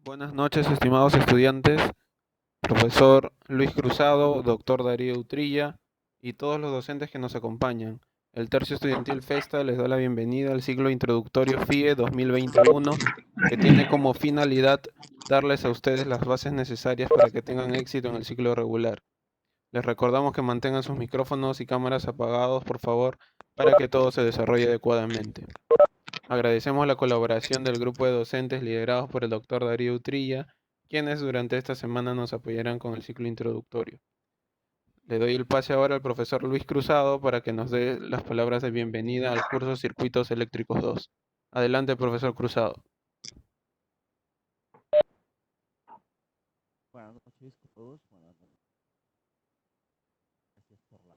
Buenas noches, estimados estudiantes, profesor Luis Cruzado, doctor Darío Utrilla y todos los docentes que nos acompañan. El Tercio Estudiantil Festa les da la bienvenida al ciclo introductorio FIE 2021, que tiene como finalidad darles a ustedes las bases necesarias para que tengan éxito en el ciclo regular. Les recordamos que mantengan sus micrófonos y cámaras apagados, por favor, para que todo se desarrolle adecuadamente. Agradecemos la colaboración del grupo de docentes liderados por el doctor Darío Utrilla, quienes durante esta semana nos apoyarán con el ciclo introductorio. Le doy el pase ahora al profesor Luis Cruzado para que nos dé las palabras de bienvenida al curso Circuitos Eléctricos 2. Adelante, profesor Cruzado. Buenas noches a todos. Buenas noches. Gracias por la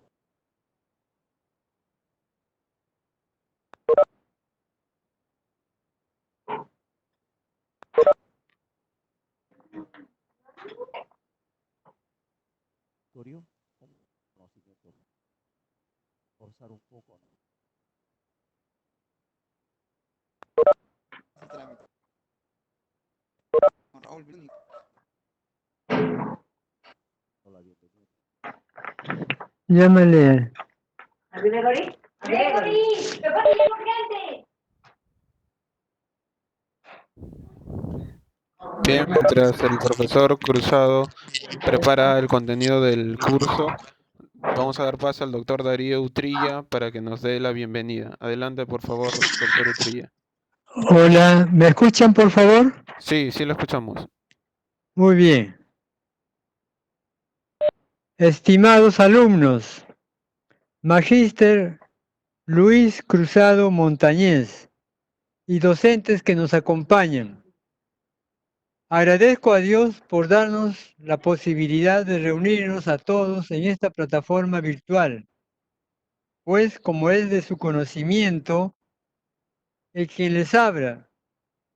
auditorio. Como conocimiento, forzar un poco, ¿no? Con Raúl Bruni. La bienvenida. Llámale. ¿A Gregory? ¡Gregory! ¡Te pasa urgente! Bien, mientras el profesor Cruzado prepara el contenido del curso, vamos a dar paso al doctor Darío Utrilla para que nos dé la bienvenida. Adelante, por favor, doctor Utrilla. Hola, ¿me escuchan por favor? Sí, sí lo escuchamos. Muy bien. Estimados alumnos, Magíster Luis Cruzado Montañez y docentes que nos acompañan. Agradezco a Dios por darnos la posibilidad de reunirnos a todos en esta plataforma virtual, pues como es de su conocimiento, el quien les habla,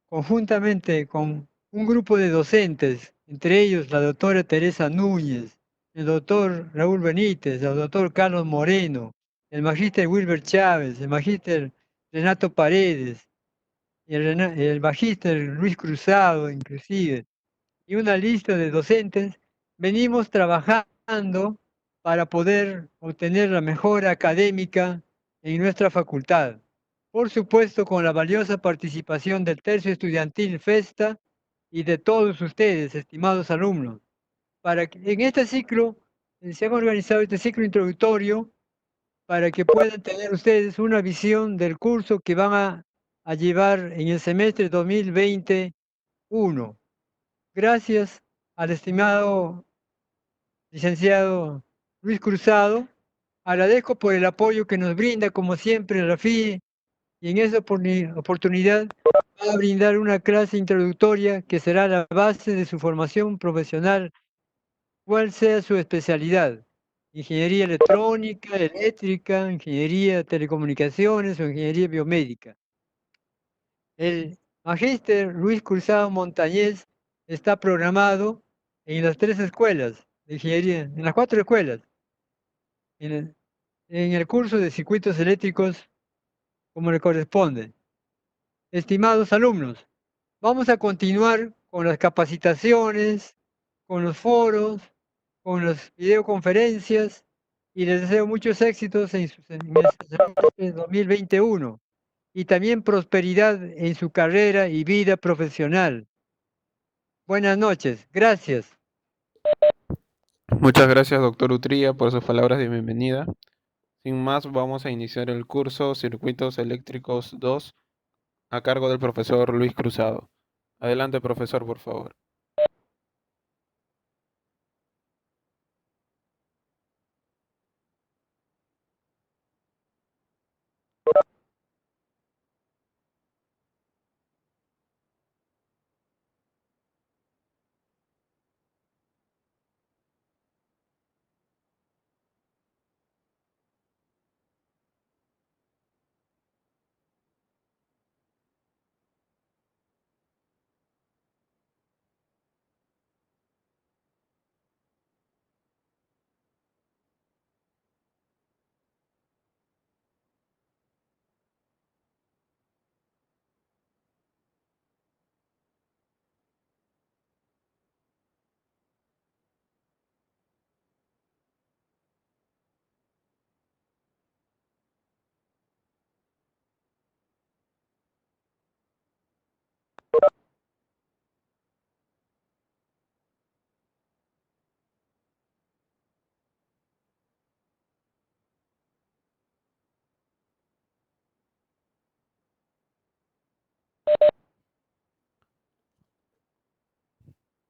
conjuntamente con un grupo de docentes, entre ellos la doctora Teresa Núñez, el doctor Raúl Benítez, el doctor Carlos Moreno, el magíster Wilber Chávez, el magíster Renato Paredes, y el magíster Luis Cruzado, inclusive, y una lista de docentes, venimos trabajando para poder obtener la mejora académica en nuestra facultad. Por supuesto, con la valiosa participación del Tercio Estudiantil FESTA y de todos ustedes, estimados alumnos, para que en este ciclo, se han organizado este ciclo introductorio para que puedan tener ustedes una visión del curso que van a llevar en el semestre 2021. Gracias al estimado licenciado Luis Cruzado. Agradezco por el apoyo que nos brinda, como siempre, Rafi, y en esa oportunidad va a brindar una clase introductoria que será la base de su formación profesional, cual sea su especialidad. Ingeniería electrónica, eléctrica, ingeniería de telecomunicaciones o ingeniería biomédica. El magíster Luis Cruzado Montañez está programado en las 3 escuelas de ingeniería, en las 4 escuelas, en el curso de circuitos eléctricos como le corresponde. Estimados alumnos, vamos a continuar con las capacitaciones, con los foros, con las videoconferencias y les deseo muchos éxitos en el semestre 2021 y también prosperidad en su carrera y vida profesional. Buenas noches, gracias. Muchas gracias, doctor Utrilla, por sus palabras de bienvenida. Sin más, vamos a iniciar el curso Circuitos Eléctricos 2 a cargo del profesor Luis Cruzado. Adelante, profesor, por favor.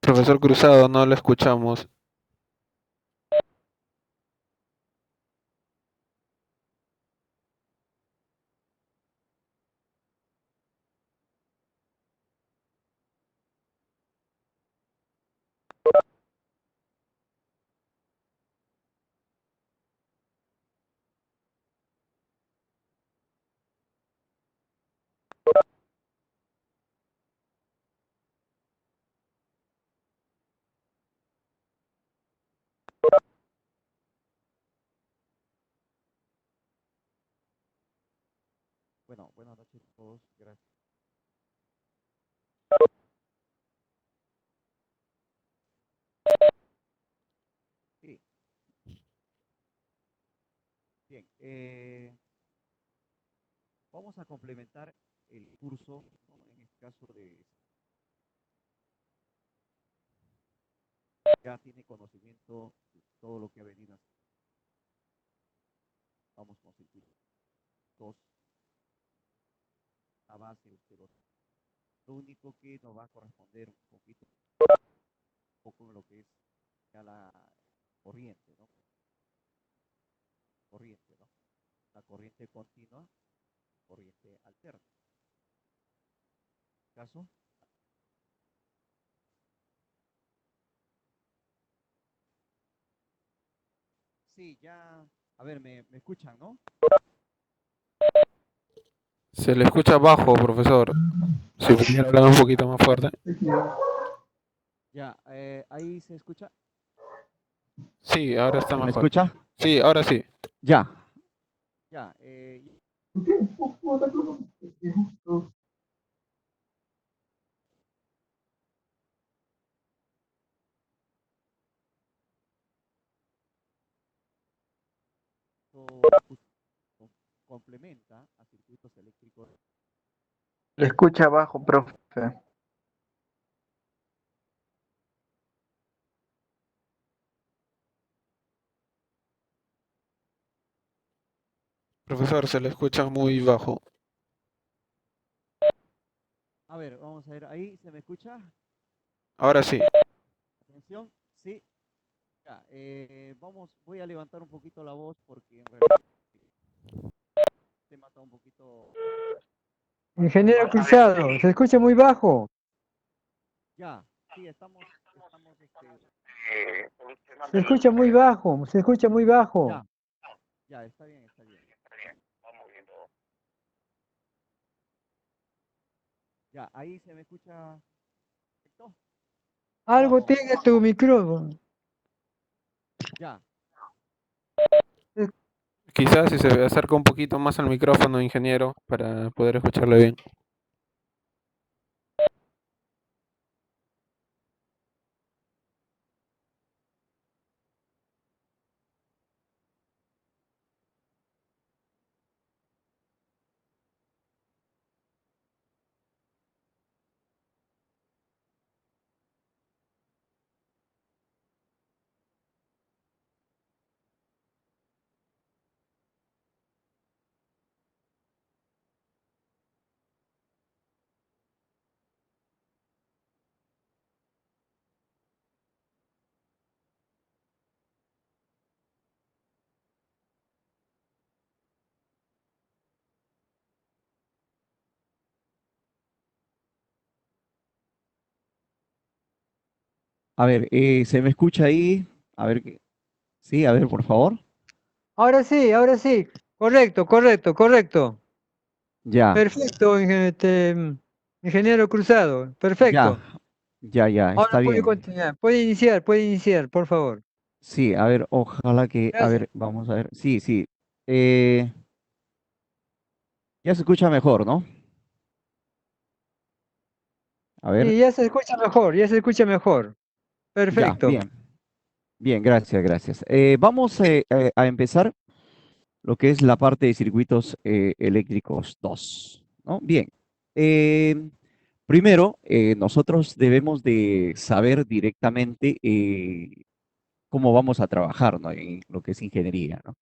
Profesor Cruzado, no lo escuchamos. Bueno, buenas noches a todos. Gracias. Sí, bien. Vamos a complementar el curso, ¿no? En este caso ya tiene conocimiento de todo lo que ha venido haciendo. Vamos con circuito 2, la base, usted lo único que nos va a corresponder un poco en lo que es ya la corriente, ¿no? Corriente, ¿no? La corriente continua, corriente alterna. ¿Caso? Sí, ya. A ver, me escuchan, ¿no? Se le escucha bajo, profesor. Si pudiera hablar un poquito más fuerte. Ya, ahí se escucha. Sí, ahora está ¿Se me mejor. escucha? Sí, ahora sí. Ya, ya. Esto complementa a circuitos eléctricos. Le escucha abajo, profe. Profesor, se le escucha muy bajo. A ver, vamos a ver, ahí se me escucha. Ahora sí. Atención, sí. Ya, voy a levantar un poquito la voz porque en realidad el tema está un poquito Ingeniero bajo. Cruzado, se escucha muy bajo. Ya, sí, estamos, Se escucha muy bajo, se escucha muy bajo. ya, ya, está bien, está bien. Ya, ahí se me escucha perfecto. Algo Abajo, tiene tu micrófono. ya. Quizás si se acerca un poquito más al micrófono, ingeniero, para poder escucharle bien. A ver, ¿se me escucha ahí? A ver, sí, a ver, por favor. Ahora sí, ahora sí. Correcto, correcto, correcto. Ya, Perfecto, ingeniero Cruzado. ya, Perfecto. ya, Ahora está puede bien. continuar. Puede iniciar, por favor. Sí, a ver, ojalá que, a Gracias. ver, vamos a ver. Sí, sí. Eh, ya se escucha mejor, ¿no? A ver, Sí, ya se escucha mejor, ya se escucha mejor. ya, Perfecto. bien, bien, gracias, gracias. Vamos a empezar lo que es la parte de circuitos eléctricos 2, ¿no? Bien. Eh, Primero, nosotros debemos de saber directamente cómo vamos a trabajar, ¿no? En lo que es ingeniería, ¿no?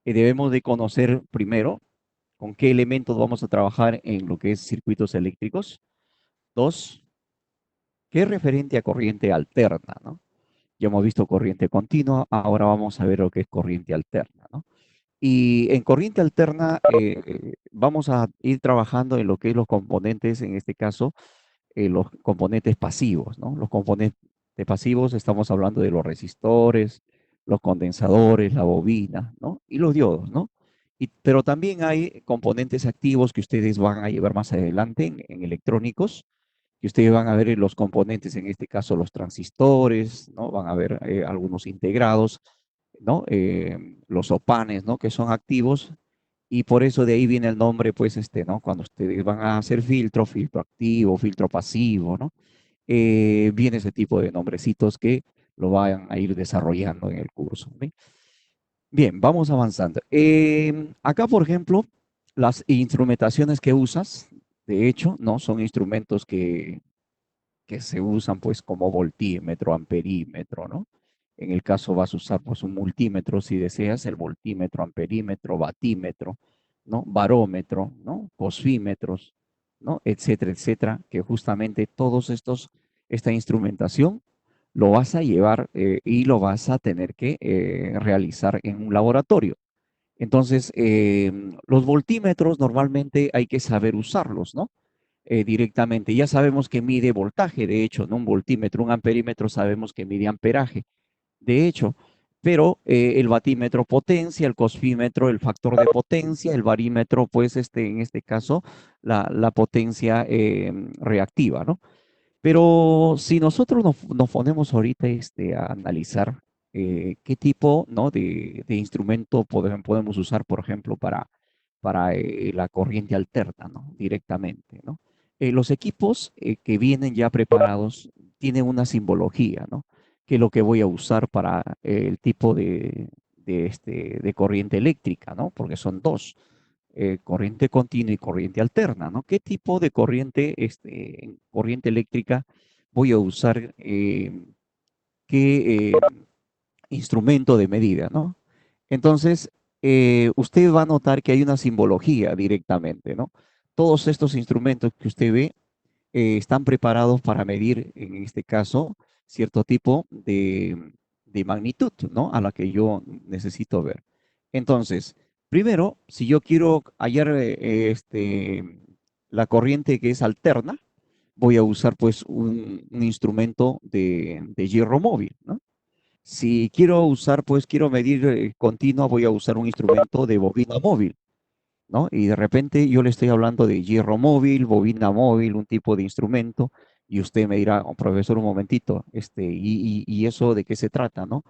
Debemos de conocer primero con qué elementos vamos a trabajar en lo que es circuitos eléctricos. Dos, que es referente a corriente alterna, ¿no? Ya hemos visto corriente continua, ahora vamos a ver lo que es corriente alterna, ¿no? Y en corriente alterna vamos a ir trabajando en lo que es los componentes, en este caso, los componentes pasivos, ¿no? Los componentes pasivos, estamos hablando de los resistores, los condensadores, la bobina, ¿no? Y los diodos, ¿no? Pero también hay componentes activos que ustedes van a llevar más adelante en electrónicos, que ustedes van a ver los componentes, en este caso los transistores, ¿no? Van a ver algunos integrados, ¿no? Los opanes, ¿no? Que son activos y por eso de ahí viene el nombre, pues, ¿no? Cuando ustedes van a hacer filtro activo, filtro pasivo, ¿no? Viene ese tipo de nombrecitos que lo van a ir desarrollando en el curso. ¿Bien? Bien, vamos avanzando. Acá, por ejemplo, las instrumentaciones que usas, de hecho, ¿no? Son instrumentos que se usan pues como voltímetro, amperímetro, ¿no? En el caso vas a usar pues un multímetro si deseas, el voltímetro, amperímetro, batímetro, ¿no? Barómetro, ¿no? Cosfímetros, ¿no? Etcétera, etcétera, que justamente todos estos, esta instrumentación lo vas a llevar y lo vas a tener que realizar en un laboratorio. Entonces, los voltímetros normalmente hay que saber usarlos, ¿no? Directamente. Ya sabemos que mide voltaje, de hecho, ¿no? Un voltímetro, un amperímetro sabemos que mide amperaje, de hecho, pero el batímetro potencia, el cosfímetro, el factor de potencia, el barímetro, pues en este caso, la potencia reactiva, ¿no? Pero si nosotros nos ponemos ahorita a analizar qué tipo, ¿no? de instrumento podemos usar, por ejemplo, para la corriente alterna, ¿no? Directamente, ¿no? Los equipos que vienen ya preparados tienen una simbología, ¿no? Que es lo que voy a usar para el tipo de corriente eléctrica, ¿no? Porque son dos, corriente continua y corriente alterna, ¿no? ¿Qué tipo de corriente eléctrica voy a usar? ¿Qué instrumento de medida, ¿no? Entonces, usted va a notar que hay una simbología directamente, ¿no? Todos estos instrumentos que usted ve están preparados para medir, en este caso, cierto tipo de magnitud, ¿no? A la que yo necesito ver. Entonces, primero, si yo quiero hallar la corriente que es alterna, voy a usar pues un instrumento de hierro móvil, ¿no? Si quiero usar, pues quiero medir continua, voy a usar un instrumento de bobina móvil, ¿no? Y de repente yo le estoy hablando de hierro móvil, bobina móvil, un tipo de instrumento, y usted me dirá, "Oh, profesor, un momentito, y eso de qué se trata, ¿no?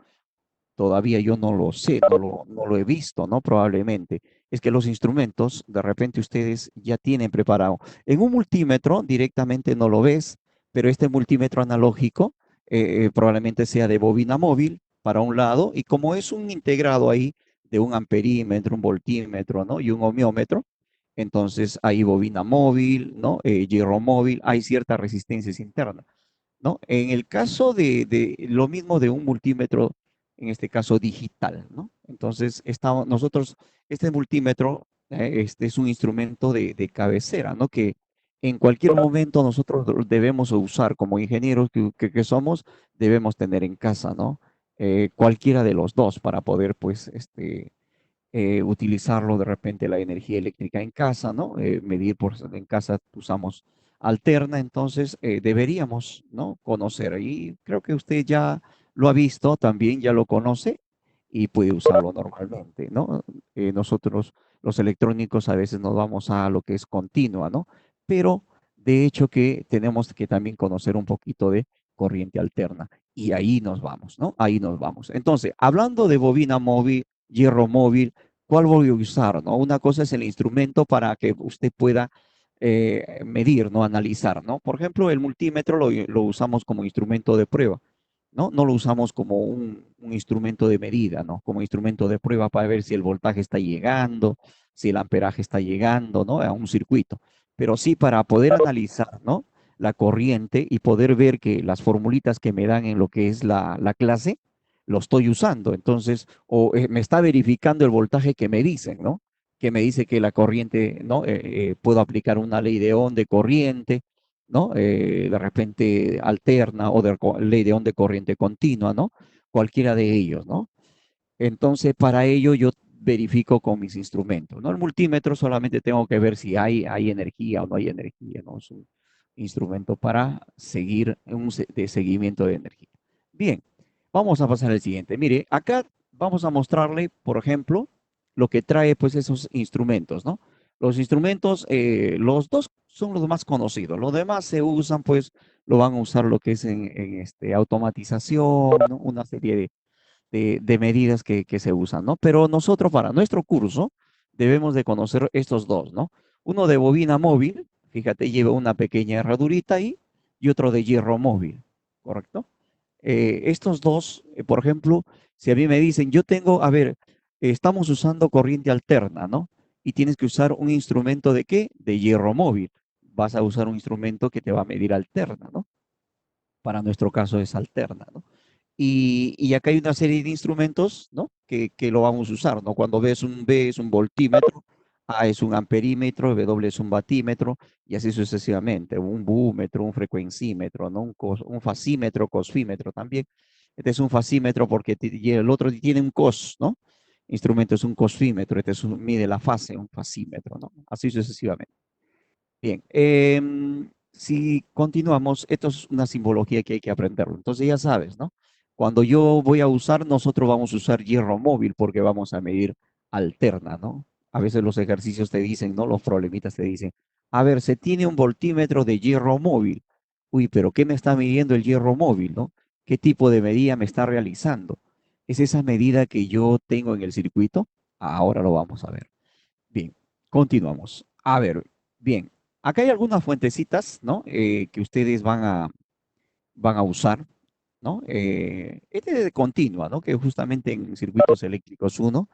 Todavía yo no lo sé, no lo he visto, ¿no? Probablemente. Es que los instrumentos, de repente ustedes ya tienen preparado. En un multímetro directamente no lo ves, pero este multímetro analógico probablemente sea de bobina móvil para un lado, y como es un integrado ahí de un amperímetro, un voltímetro, ¿no? Y un ohmiómetro, entonces hay bobina móvil, ¿no? Hierro móvil, hay ciertas resistencias internas. ¿No? En el caso de lo mismo de un multímetro, en este caso digital, ¿no? Entonces, nosotros, este multímetro, este es un instrumento de cabecera, ¿no? Que en cualquier momento nosotros debemos usar como ingenieros que somos, debemos tener en casa, ¿no? Cualquiera de los dos para poder, pues, utilizarlo de repente la energía eléctrica en casa, ¿no? Medir por en casa usamos alterna, entonces deberíamos, ¿no? Conocer. Y creo que usted ya lo ha visto también, ya lo conoce y puede usarlo normalmente, ¿no? Nosotros, los electrónicos, a veces nos vamos a lo que es continua, ¿no? Pero de hecho que tenemos que también conocer un poquito de corriente alterna. Y ahí nos vamos, ¿no? Ahí nos vamos. Entonces, hablando de bobina móvil, hierro móvil, ¿cuál voy a usar? ¿No? Una cosa es el instrumento para que usted pueda medir, ¿no? Analizar, ¿no? Por ejemplo, el multímetro lo usamos como instrumento de prueba, ¿no? No lo usamos como un instrumento de medida, ¿no? Como instrumento de prueba para ver si el voltaje está llegando, si el amperaje está llegando, ¿no? A un circuito. Pero sí para poder analizar, ¿no? La corriente y poder ver que las formulitas que me dan en lo que es la clase, lo estoy usando. Entonces, o me está verificando el voltaje que me dicen, ¿no? Que me dice que la corriente, ¿no? Puedo aplicar una ley de Ohm de corriente, ¿no? De repente alterna o de ley de onda corriente continua, ¿no? Cualquiera de ellos, ¿no? Entonces, para ello yo verifico con mis instrumentos, ¿no? El multímetro solamente tengo que ver si hay energía o no hay energía, ¿no? Es un instrumento para seguir de seguimiento de energía. Bien, vamos a pasar al siguiente. Mire, acá vamos a mostrarle, por ejemplo, lo que trae pues esos instrumentos, ¿no? Los instrumentos, los dos son los más conocidos. Los demás se usan, pues, lo van a usar lo que es en automatización, ¿no? Una serie de medidas que se usan, ¿no? Pero nosotros para nuestro curso debemos de conocer estos dos, ¿no? Uno de bobina móvil, fíjate, lleva una pequeña herradurita ahí, y otro de hierro móvil, ¿correcto? Estos dos, por ejemplo, si a mí me dicen, yo tengo, a ver, estamos usando corriente alterna, ¿no? Y tienes que usar un instrumento de qué? De hierro móvil. Vas a usar un instrumento que te va a medir alterna, ¿no? Para nuestro caso es alterna, ¿no? Y acá hay una serie de instrumentos, ¿no? Que lo vamos a usar, ¿no? Cuando ves un B es un voltímetro, A es un amperímetro, W es un batímetro, y así sucesivamente, un búmetro, un frecuencímetro, ¿no? Un fasímetro, cosfímetro también. Este es un fasímetro porque y el otro tiene un cos, ¿no? Instrumento es un cosfímetro, mide la fase, un fasímetro, ¿no? Así sucesivamente. Bien, si continuamos, esto es una simbología que hay que aprenderlo. Entonces ya sabes, ¿no? Cuando yo voy a usar, nosotros vamos a usar hierro móvil porque vamos a medir alterna, ¿no? A veces los ejercicios te dicen, ¿no? Los problemitas te dicen, a ver, se tiene un voltímetro de hierro móvil. Uy, pero ¿qué me está midiendo el hierro móvil, no? ¿Qué tipo de medida me está realizando? ¿Es esa medida que yo tengo en el circuito? Ahora lo vamos a ver. Bien, continuamos. A ver, bien, acá hay algunas fuentecitas, ¿no? Que ustedes van a usar, ¿no? Este es de continua, ¿no? Que justamente en circuitos eléctricos uno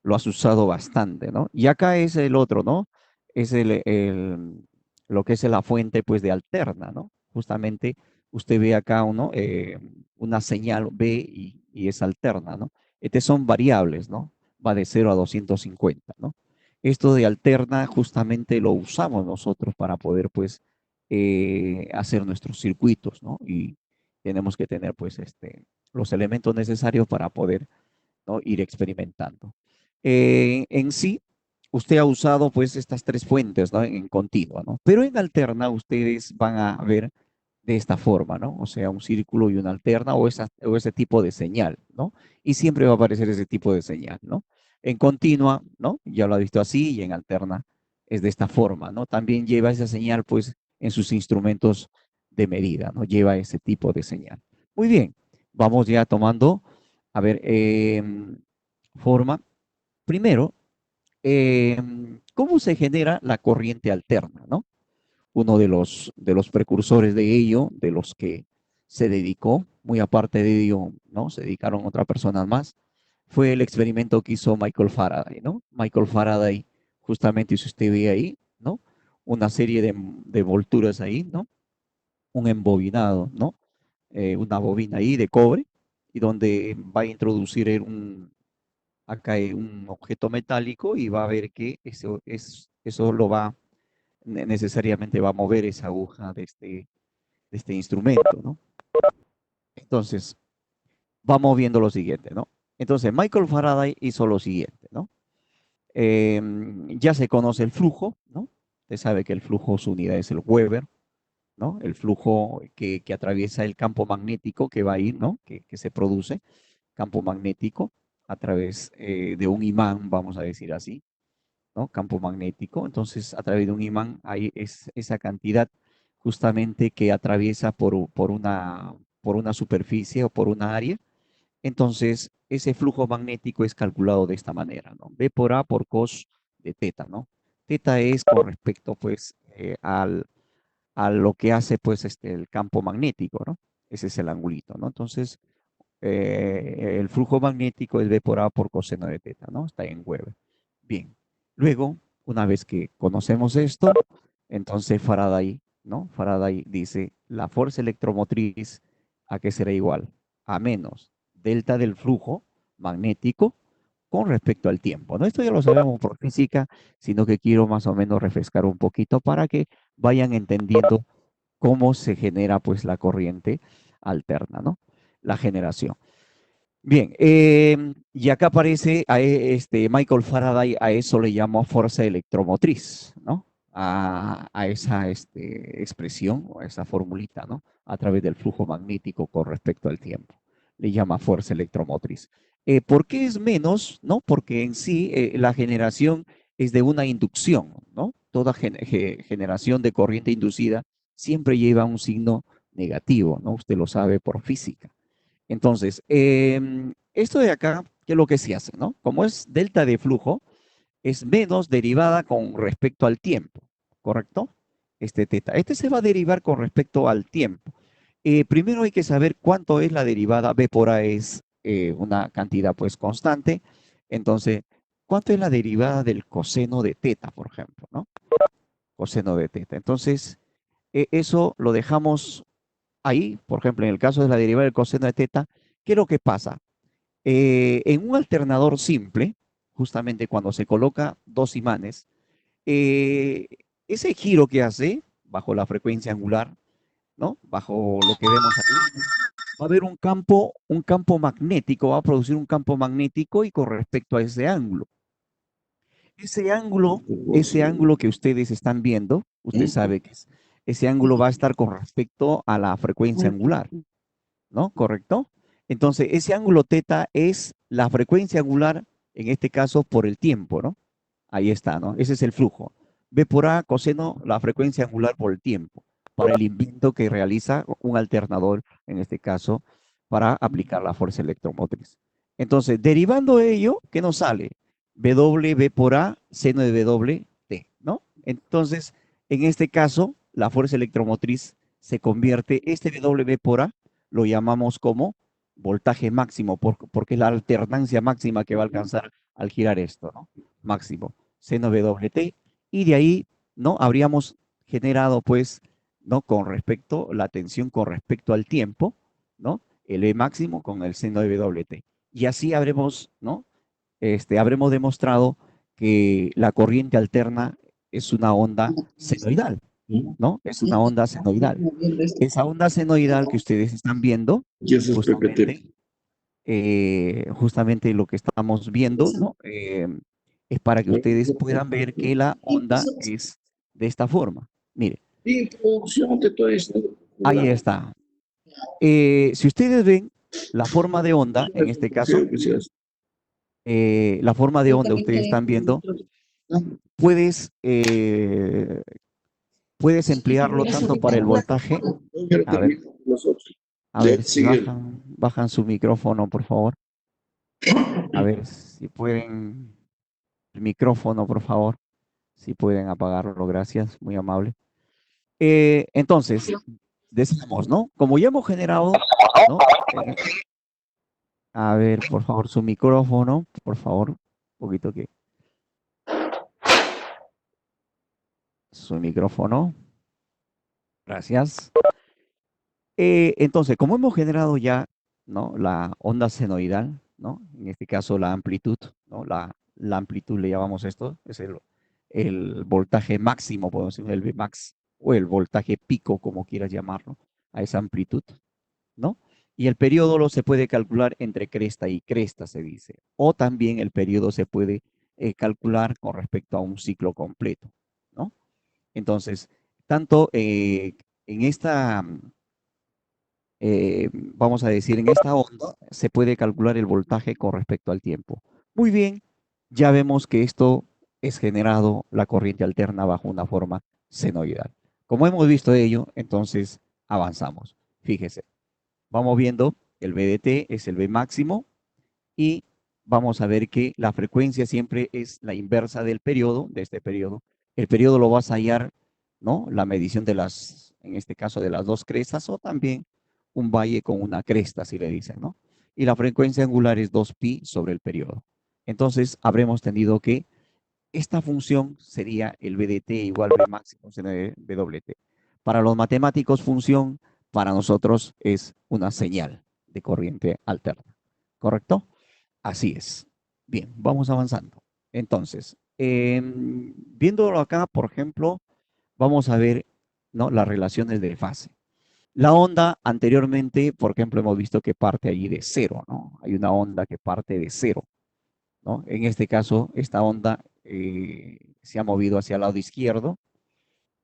lo has usado bastante, ¿no? Y acá es el otro, ¿no? Es lo que es la fuente, pues, de alterna, ¿no? Justamente usted ve acá una señal B y es alterna, ¿no? Estas son variables, ¿no? Va de 0 a 250, ¿no? Esto de alterna justamente lo usamos nosotros para poder, pues, hacer nuestros circuitos, ¿no? Y tenemos que tener, pues, los elementos necesarios para poder, ¿no? Ir experimentando. En sí, usted ha usado, pues, estas tres fuentes, ¿no? En continua, ¿no? Pero en alterna ustedes van a ver de esta forma, ¿no? O sea, un círculo y una alterna o ese tipo de señal, ¿no? Y siempre va a aparecer ese tipo de señal, ¿no? En continua, ¿no? Ya lo ha visto así y en alterna es de esta forma, ¿no? También lleva esa señal, pues, en sus instrumentos de medida, ¿no? Lleva ese tipo de señal. Muy bien, vamos ya tomando, a ver, forma. Primero, ¿cómo se genera la corriente alterna, ¿no? Uno de los precursores de ello, de los que se dedicó, muy aparte de ello, ¿no? Se dedicaron otras personas más, fue el experimento que hizo Michael Faraday, ¿no? Michael Faraday, justamente, si usted ve ahí, ¿no? Una serie de volturas ahí, ¿no? Un embobinado, ¿no? Una bobina ahí de cobre, y donde va a introducir acá un objeto metálico y va a ver que eso lo va, necesariamente va a mover esa aguja de este instrumento, ¿no? Entonces, vamos viendo lo siguiente, ¿no? Entonces, Michael Faraday hizo lo siguiente, ¿no? Ya se conoce el flujo, ¿no? Usted sabe que el flujo, su unidad es el Weber, ¿no? El flujo que atraviesa el campo magnético que va a ir, ¿no? Que se produce, campo magnético, a través de un imán, vamos a decir así, ¿no? Campo magnético. Entonces, a través de un imán hay esa cantidad justamente que atraviesa por una superficie o por una área. Entonces, ese flujo magnético es calculado de esta manera, ¿no? B por A por cos de teta, ¿no? Teta es con respecto, pues, a lo que hace, pues, el campo magnético, ¿no? Ese es el angulito, ¿no? Entonces, el flujo magnético es B por A por coseno de teta, ¿no? Está en Weber. Bien. Luego, una vez que conocemos esto, entonces Faraday, ¿no? Faraday dice, la fuerza electromotriz, ¿a qué será igual? A menos delta del flujo magnético con respecto al tiempo, ¿no? Esto ya lo sabemos por física, sino que quiero más o menos refrescar un poquito para que vayan entendiendo cómo se genera pues la corriente alterna, ¿no? La generación. Bien, y acá aparece Michael Faraday, a eso le llamó fuerza electromotriz, ¿no? A esa expresión o a esa formulita, ¿no? A través del flujo magnético con respecto al tiempo. Le llama fuerza electromotriz. ¿Por qué es menos? ¿No? Porque en sí la generación es de una inducción, ¿no? Toda generación de corriente inducida siempre lleva un signo negativo, ¿no? Usted lo sabe por física. Entonces, esto de acá, ¿qué es lo que se hace, no? Como es delta de flujo, es menos derivada con respecto al tiempo, ¿correcto? Teta. Este se va a derivar con respecto al tiempo. Primero hay que saber cuánto es la derivada. B por A es una cantidad pues constante. Entonces, ¿cuánto es la derivada del coseno de teta, por ejemplo, ¿no? Coseno de teta. Entonces, eso lo dejamos ahí, por ejemplo, en el caso de la derivada del coseno de teta, ¿qué es lo que pasa? En un alternador simple, justamente cuando se coloca dos imanes, eh, ese giro que hace bajo la frecuencia angular, ¿no? Bajo lo que vemos ahí, va a haber un campo magnético, va a producir un campo magnético y con respecto a ese ángulo. Ese ángulo que ustedes están viendo, usted sabe que ese ángulo va a estar con respecto a la frecuencia angular, ¿no? ¿Correcto? Entonces, ese ángulo teta es la frecuencia angular, en este caso, por el tiempo, ¿no? Ahí está, ¿no? Ese es el flujo. B por A coseno la frecuencia angular por el tiempo, para el invento que realiza un alternador, en este caso, para aplicar la fuerza electromotriz. Entonces, derivando ello, ¿qué nos sale? W B por A seno de W T, ¿no? Entonces, en este caso, la fuerza electromotriz se convierte, este W por A lo llamamos como voltaje máximo, porque es la alternancia máxima que va a alcanzar al girar esto, ¿no? Máximo, seno WT, y de ahí, ¿no? Habríamos generado, pues, ¿no? Con respecto, la tensión con respecto al tiempo, ¿no? El E máximo con el seno de WT. Y así habremos, ¿no? Habremos demostrado que la corriente alterna es una onda senoidal, ¿no? Es una onda senoidal. Esa onda senoidal que ustedes están viendo, Y eso es PPT. justamente lo que estamos viendo, ¿no? Es para que ustedes puedan ver que la onda es de esta forma. Mire, Introducción de todo esto. ahí está. Si ustedes ven la forma de onda, en este caso, la forma de onda ustedes están viendo, puedes, puedes emplearlo tanto para el voltaje. A ver si bajan su micrófono, por favor. A ver si pueden, el micrófono, por favor. Si pueden apagarlo, gracias, muy amable. Entonces, decimos, ¿no? Como ya hemos generado, ¿no? A ver, por favor, su micrófono, por favor, un poquito que. Su micrófono. Gracias. Entonces, como hemos generado ya, ¿no? La onda senoidal, ¿no? En este caso la amplitud, ¿no? La amplitud le llamamos esto, es el voltaje máximo, podemos decir, el Vmax, o el voltaje pico, como quieras llamarlo, a esa amplitud, ¿no? Y el periodo lo se puede calcular entre cresta y cresta, se dice. O también el periodo se puede calcular con respecto a un ciclo completo, ¿no? Entonces, tanto en esta vamos a decir, en esta onda se puede calcular el voltaje con respecto al tiempo. Muy bien, ya vemos que esto es generado la corriente alterna bajo una forma senoidal. Como hemos visto ello, entonces avanzamos. Fíjese, vamos viendo el VDT es el V máximo y vamos a ver que la frecuencia siempre es la inversa del periodo, de este periodo. El periodo lo vas a hallar, ¿no? La medición de las, en este caso, de las dos crestas o también un valle con una cresta, si le dicen, ¿no? Y la frecuencia angular es 2pi sobre el periodo. Entonces, habremos tenido que esta función sería el VDT igual V máximo de WT. Para los matemáticos, función para nosotros es una señal de corriente alterna. ¿Correcto? Así es. Bien, vamos avanzando. Entonces, viéndolo acá, por ejemplo, vamos a ver ¿no? Las relaciones de fase. La onda anteriormente, por ejemplo, hemos visto que parte allí de cero, ¿no? Hay una onda que parte de cero, ¿no? En este caso, esta onda se ha movido hacia el lado izquierdo,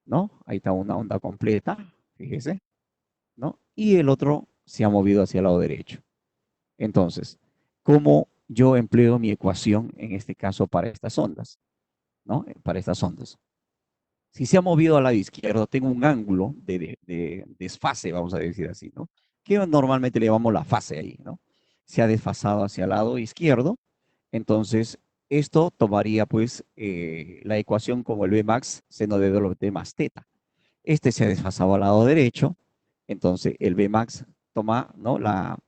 ¿no? Ahí está una onda completa, fíjese, ¿no? Y el otro se ha movido hacia el lado derecho. Entonces, ¿cómo yo empleo mi ecuación en este caso para estas ondas, ¿no? Para estas ondas. Si se ha movido al lado izquierdo, tengo un ángulo de desfase, vamos a decir así, ¿no? Que normalmente le llamamos la fase ahí, ¿no? Se ha desfasado hacia el lado izquierdo, entonces esto tomaría pues la ecuación como el Bmax seno de W más teta. Este se ha desfasado al lado derecho, entonces el Bmax toma, ¿no? La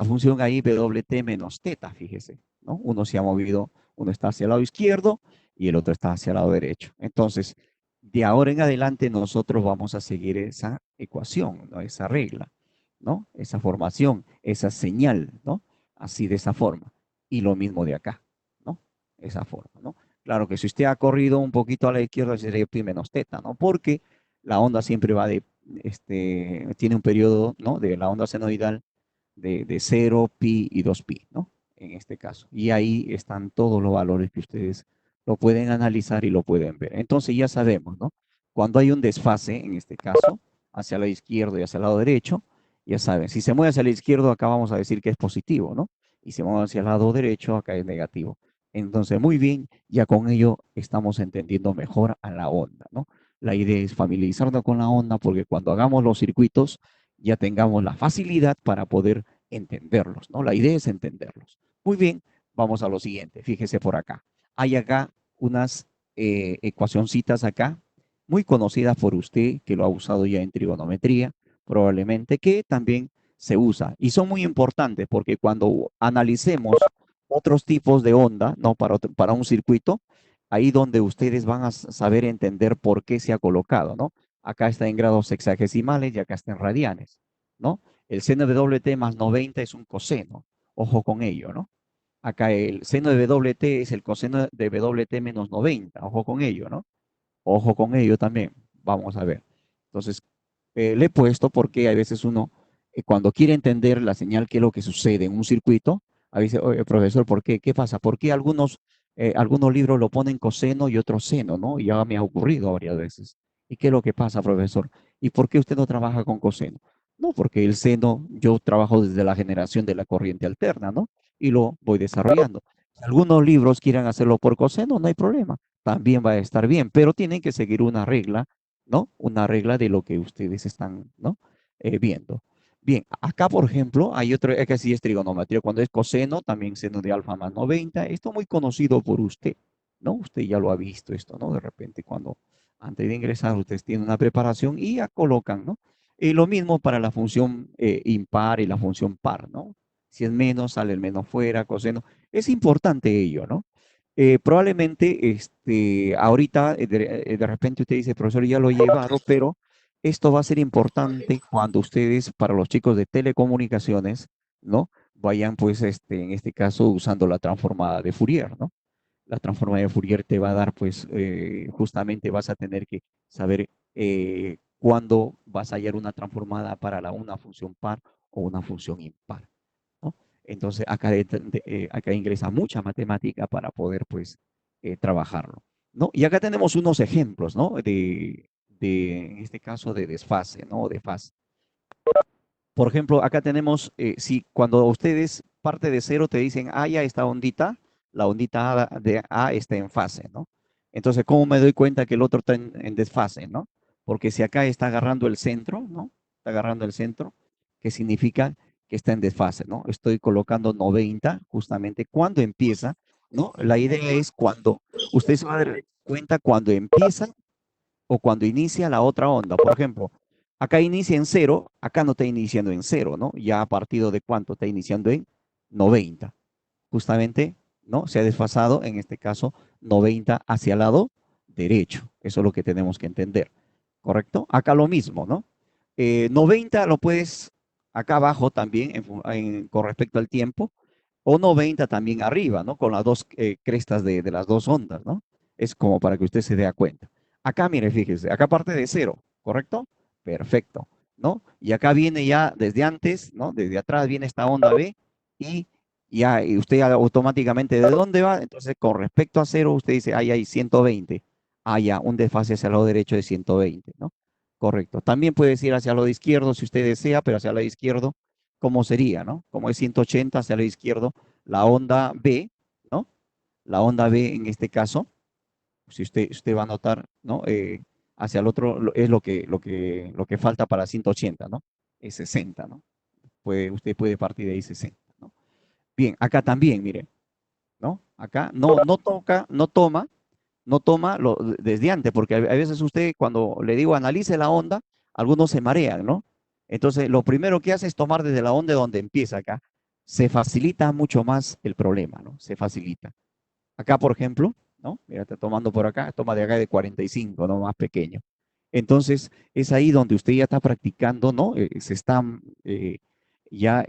función ahí WT menos teta, fíjese, ¿no? Uno se ha movido, uno está hacia el lado izquierdo y el otro está hacia el lado derecho. Entonces, de ahora en adelante nosotros vamos a seguir esa ecuación, ¿no? Esa regla, ¿no? Esa formación, esa señal, ¿no? Así de esa forma. Y lo mismo de acá, ¿no? Esa forma, ¿no? Claro que si usted ha corrido un poquito a la izquierda sería pi menos teta, ¿no? Porque la onda siempre va de, tiene un periodo, ¿no? De la onda senoidal de 0, pi y 2pi, ¿no? En este caso. Y ahí están todos los valores que ustedes lo pueden analizar y lo pueden ver. Entonces ya sabemos, ¿no? Cuando hay un desfase, en este caso, hacia el lado izquierdo y hacia el lado derecho, ya saben, si se mueve hacia el izquierdo, acá vamos a decir que es positivo, ¿no? Y si se mueve hacia el lado derecho, acá es negativo. Entonces, muy bien, ya con ello estamos entendiendo mejor a la onda, ¿no? La idea es familiarizarnos con la onda porque cuando hagamos los circuitos, ya tengamos la facilidad para poder entenderlos, ¿no? La idea es entenderlos. Muy bien, vamos a lo siguiente. Fíjese por acá. Hay acá unas ecuacioncitas acá, muy conocidas por usted, que lo ha usado ya en trigonometría, probablemente, que también se usa. Y son muy importantes porque cuando analicemos otros tipos de onda, ¿no? Para un circuito, ahí donde ustedes van a saber entender por qué se ha colocado, ¿no? Acá está en grados sexagesimales y acá está en radianes, ¿no? El seno de WT más 90 es un coseno, ojo con ello, ¿no? Acá el seno de WT es el coseno de WT menos 90, ojo con ello, ¿no? Ojo con ello también, vamos a ver. Entonces, le he puesto porque a veces uno, cuando quiere entender la señal, qué es lo que sucede en un circuito, a veces, oye, profesor, ¿por qué? ¿Qué pasa? ¿Por qué algunos libros lo ponen coseno y otros seno, ¿no? Y ya me ha ocurrido varias veces. ¿Y qué es lo que pasa, profesor? ¿Y por qué usted no trabaja con coseno? No, porque el seno, yo trabajo desde la generación de la corriente alterna, ¿no? Y lo voy desarrollando. Si algunos libros quieran hacerlo por coseno, no hay problema. También va a estar bien, pero tienen que seguir una regla, ¿no? Una regla de lo que ustedes están, ¿no? Viendo. Bien, acá, por ejemplo, hay otro, que sí es trigonometría. Cuando es coseno, también seno de alfa más 90. Esto muy conocido por usted, ¿no? Usted ya lo ha visto esto, ¿no? De repente, cuando antes de ingresar, ustedes tienen una preparación y ya colocan, ¿no? Y lo mismo para la función impar y la función par, ¿no? Si es menos, sale el menos fuera, coseno. Es importante ello, ¿no? Probablemente, ahorita, de repente usted dice, profesor, ya lo he llevado, pero esto va a ser importante cuando ustedes, para los chicos de telecomunicaciones, ¿no? Vayan, pues, en este caso, usando la transformada de Fourier, ¿no? La transformada de Fourier te va a dar, pues, justamente vas a tener que saber cuándo vas a hallar una transformada para una función par o una función impar, ¿no? Entonces, acá ingresa mucha matemática para poder, pues, trabajarlo, ¿no? Y acá tenemos unos ejemplos, ¿no? En este caso, de desfase, ¿no? De fase. Por ejemplo, acá tenemos, si cuando ustedes parte de cero te dicen, ah, ya esta ondita, la ondita de A está en fase, ¿no? Entonces, ¿cómo me doy cuenta que el otro está en desfase, ¿no? Porque si acá está agarrando el centro, ¿no? Está agarrando el centro, ¿qué significa? Que está en desfase, ¿no? Estoy colocando 90 justamente cuando empieza, ¿no? La idea es cuando, usted se va a dar cuenta cuando empieza o cuando inicia la otra onda. Por ejemplo, acá inicia en cero, acá no está iniciando en cero, ¿no? Ya a partir de cuánto está iniciando en 90. Justamente, ¿no? Se ha desfasado, en este caso, 90 hacia el lado derecho. Eso es lo que tenemos que entender, ¿correcto? Acá lo mismo, ¿no? 90 lo puedes acá abajo también con respecto al tiempo, o 90 también arriba, ¿no? Con las dos crestas de las dos ondas, ¿no? Es como para que usted se dé cuenta. Acá, mire, fíjese, acá parte de cero. ¿correcto? Perfecto, ¿no? Y acá viene ya desde antes, ¿no? Desde atrás viene esta onda B y ya y usted automáticamente, ¿de dónde va? Entonces, con respecto a cero, usted dice, ahí hay 120. Ah, ya, un desfase hacia el lado derecho de 120, ¿no? Correcto. También puede ir hacia el lado izquierdo si usted desea, pero hacia el lado izquierdo, ¿cómo sería, no? Como es 180 hacia el lado izquierdo, la onda B, ¿no? La onda B en este caso, si usted va a notar, ¿no? Hacia el otro es lo que falta para 180, ¿no? Es 60, ¿no? Usted puede partir de ahí 60, ¿no? Bien, acá también, mire, ¿no? Acá no toca, no toma desde antes, porque a veces usted cuando le digo analice la onda, algunos se marean, ¿no? Entonces, lo primero que hace es tomar desde la onda donde empieza acá. Se facilita mucho más el problema, ¿no? Se facilita. Acá, por ejemplo, ¿no? Mira, está tomando por acá, toma de acá de 45, ¿no? Más pequeño. Entonces, es ahí donde usted ya está practicando, ¿no? Se está ya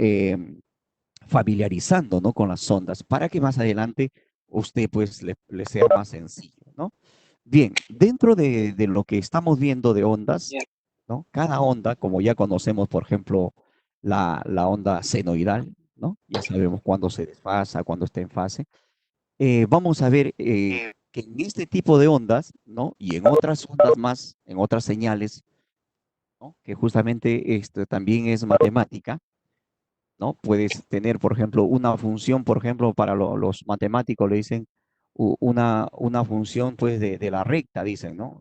familiarizando, ¿no? Con las ondas, para que más adelante usted, pues, le sea más sencillo, ¿no? Bien, dentro de lo que estamos viendo de ondas, ¿no? Cada onda, como ya conocemos, por ejemplo, la onda senoidal, ¿no? Ya sabemos cuándo se desfasa, cuándo está en fase. Vamos a ver que en este tipo de ondas, ¿no? Y en otras ondas más, en otras señales, ¿no? Que justamente esto también es matemática, ¿no? Puedes tener, por ejemplo, una función, por ejemplo, para los matemáticos le dicen una función, pues, de la recta, dicen, ¿no?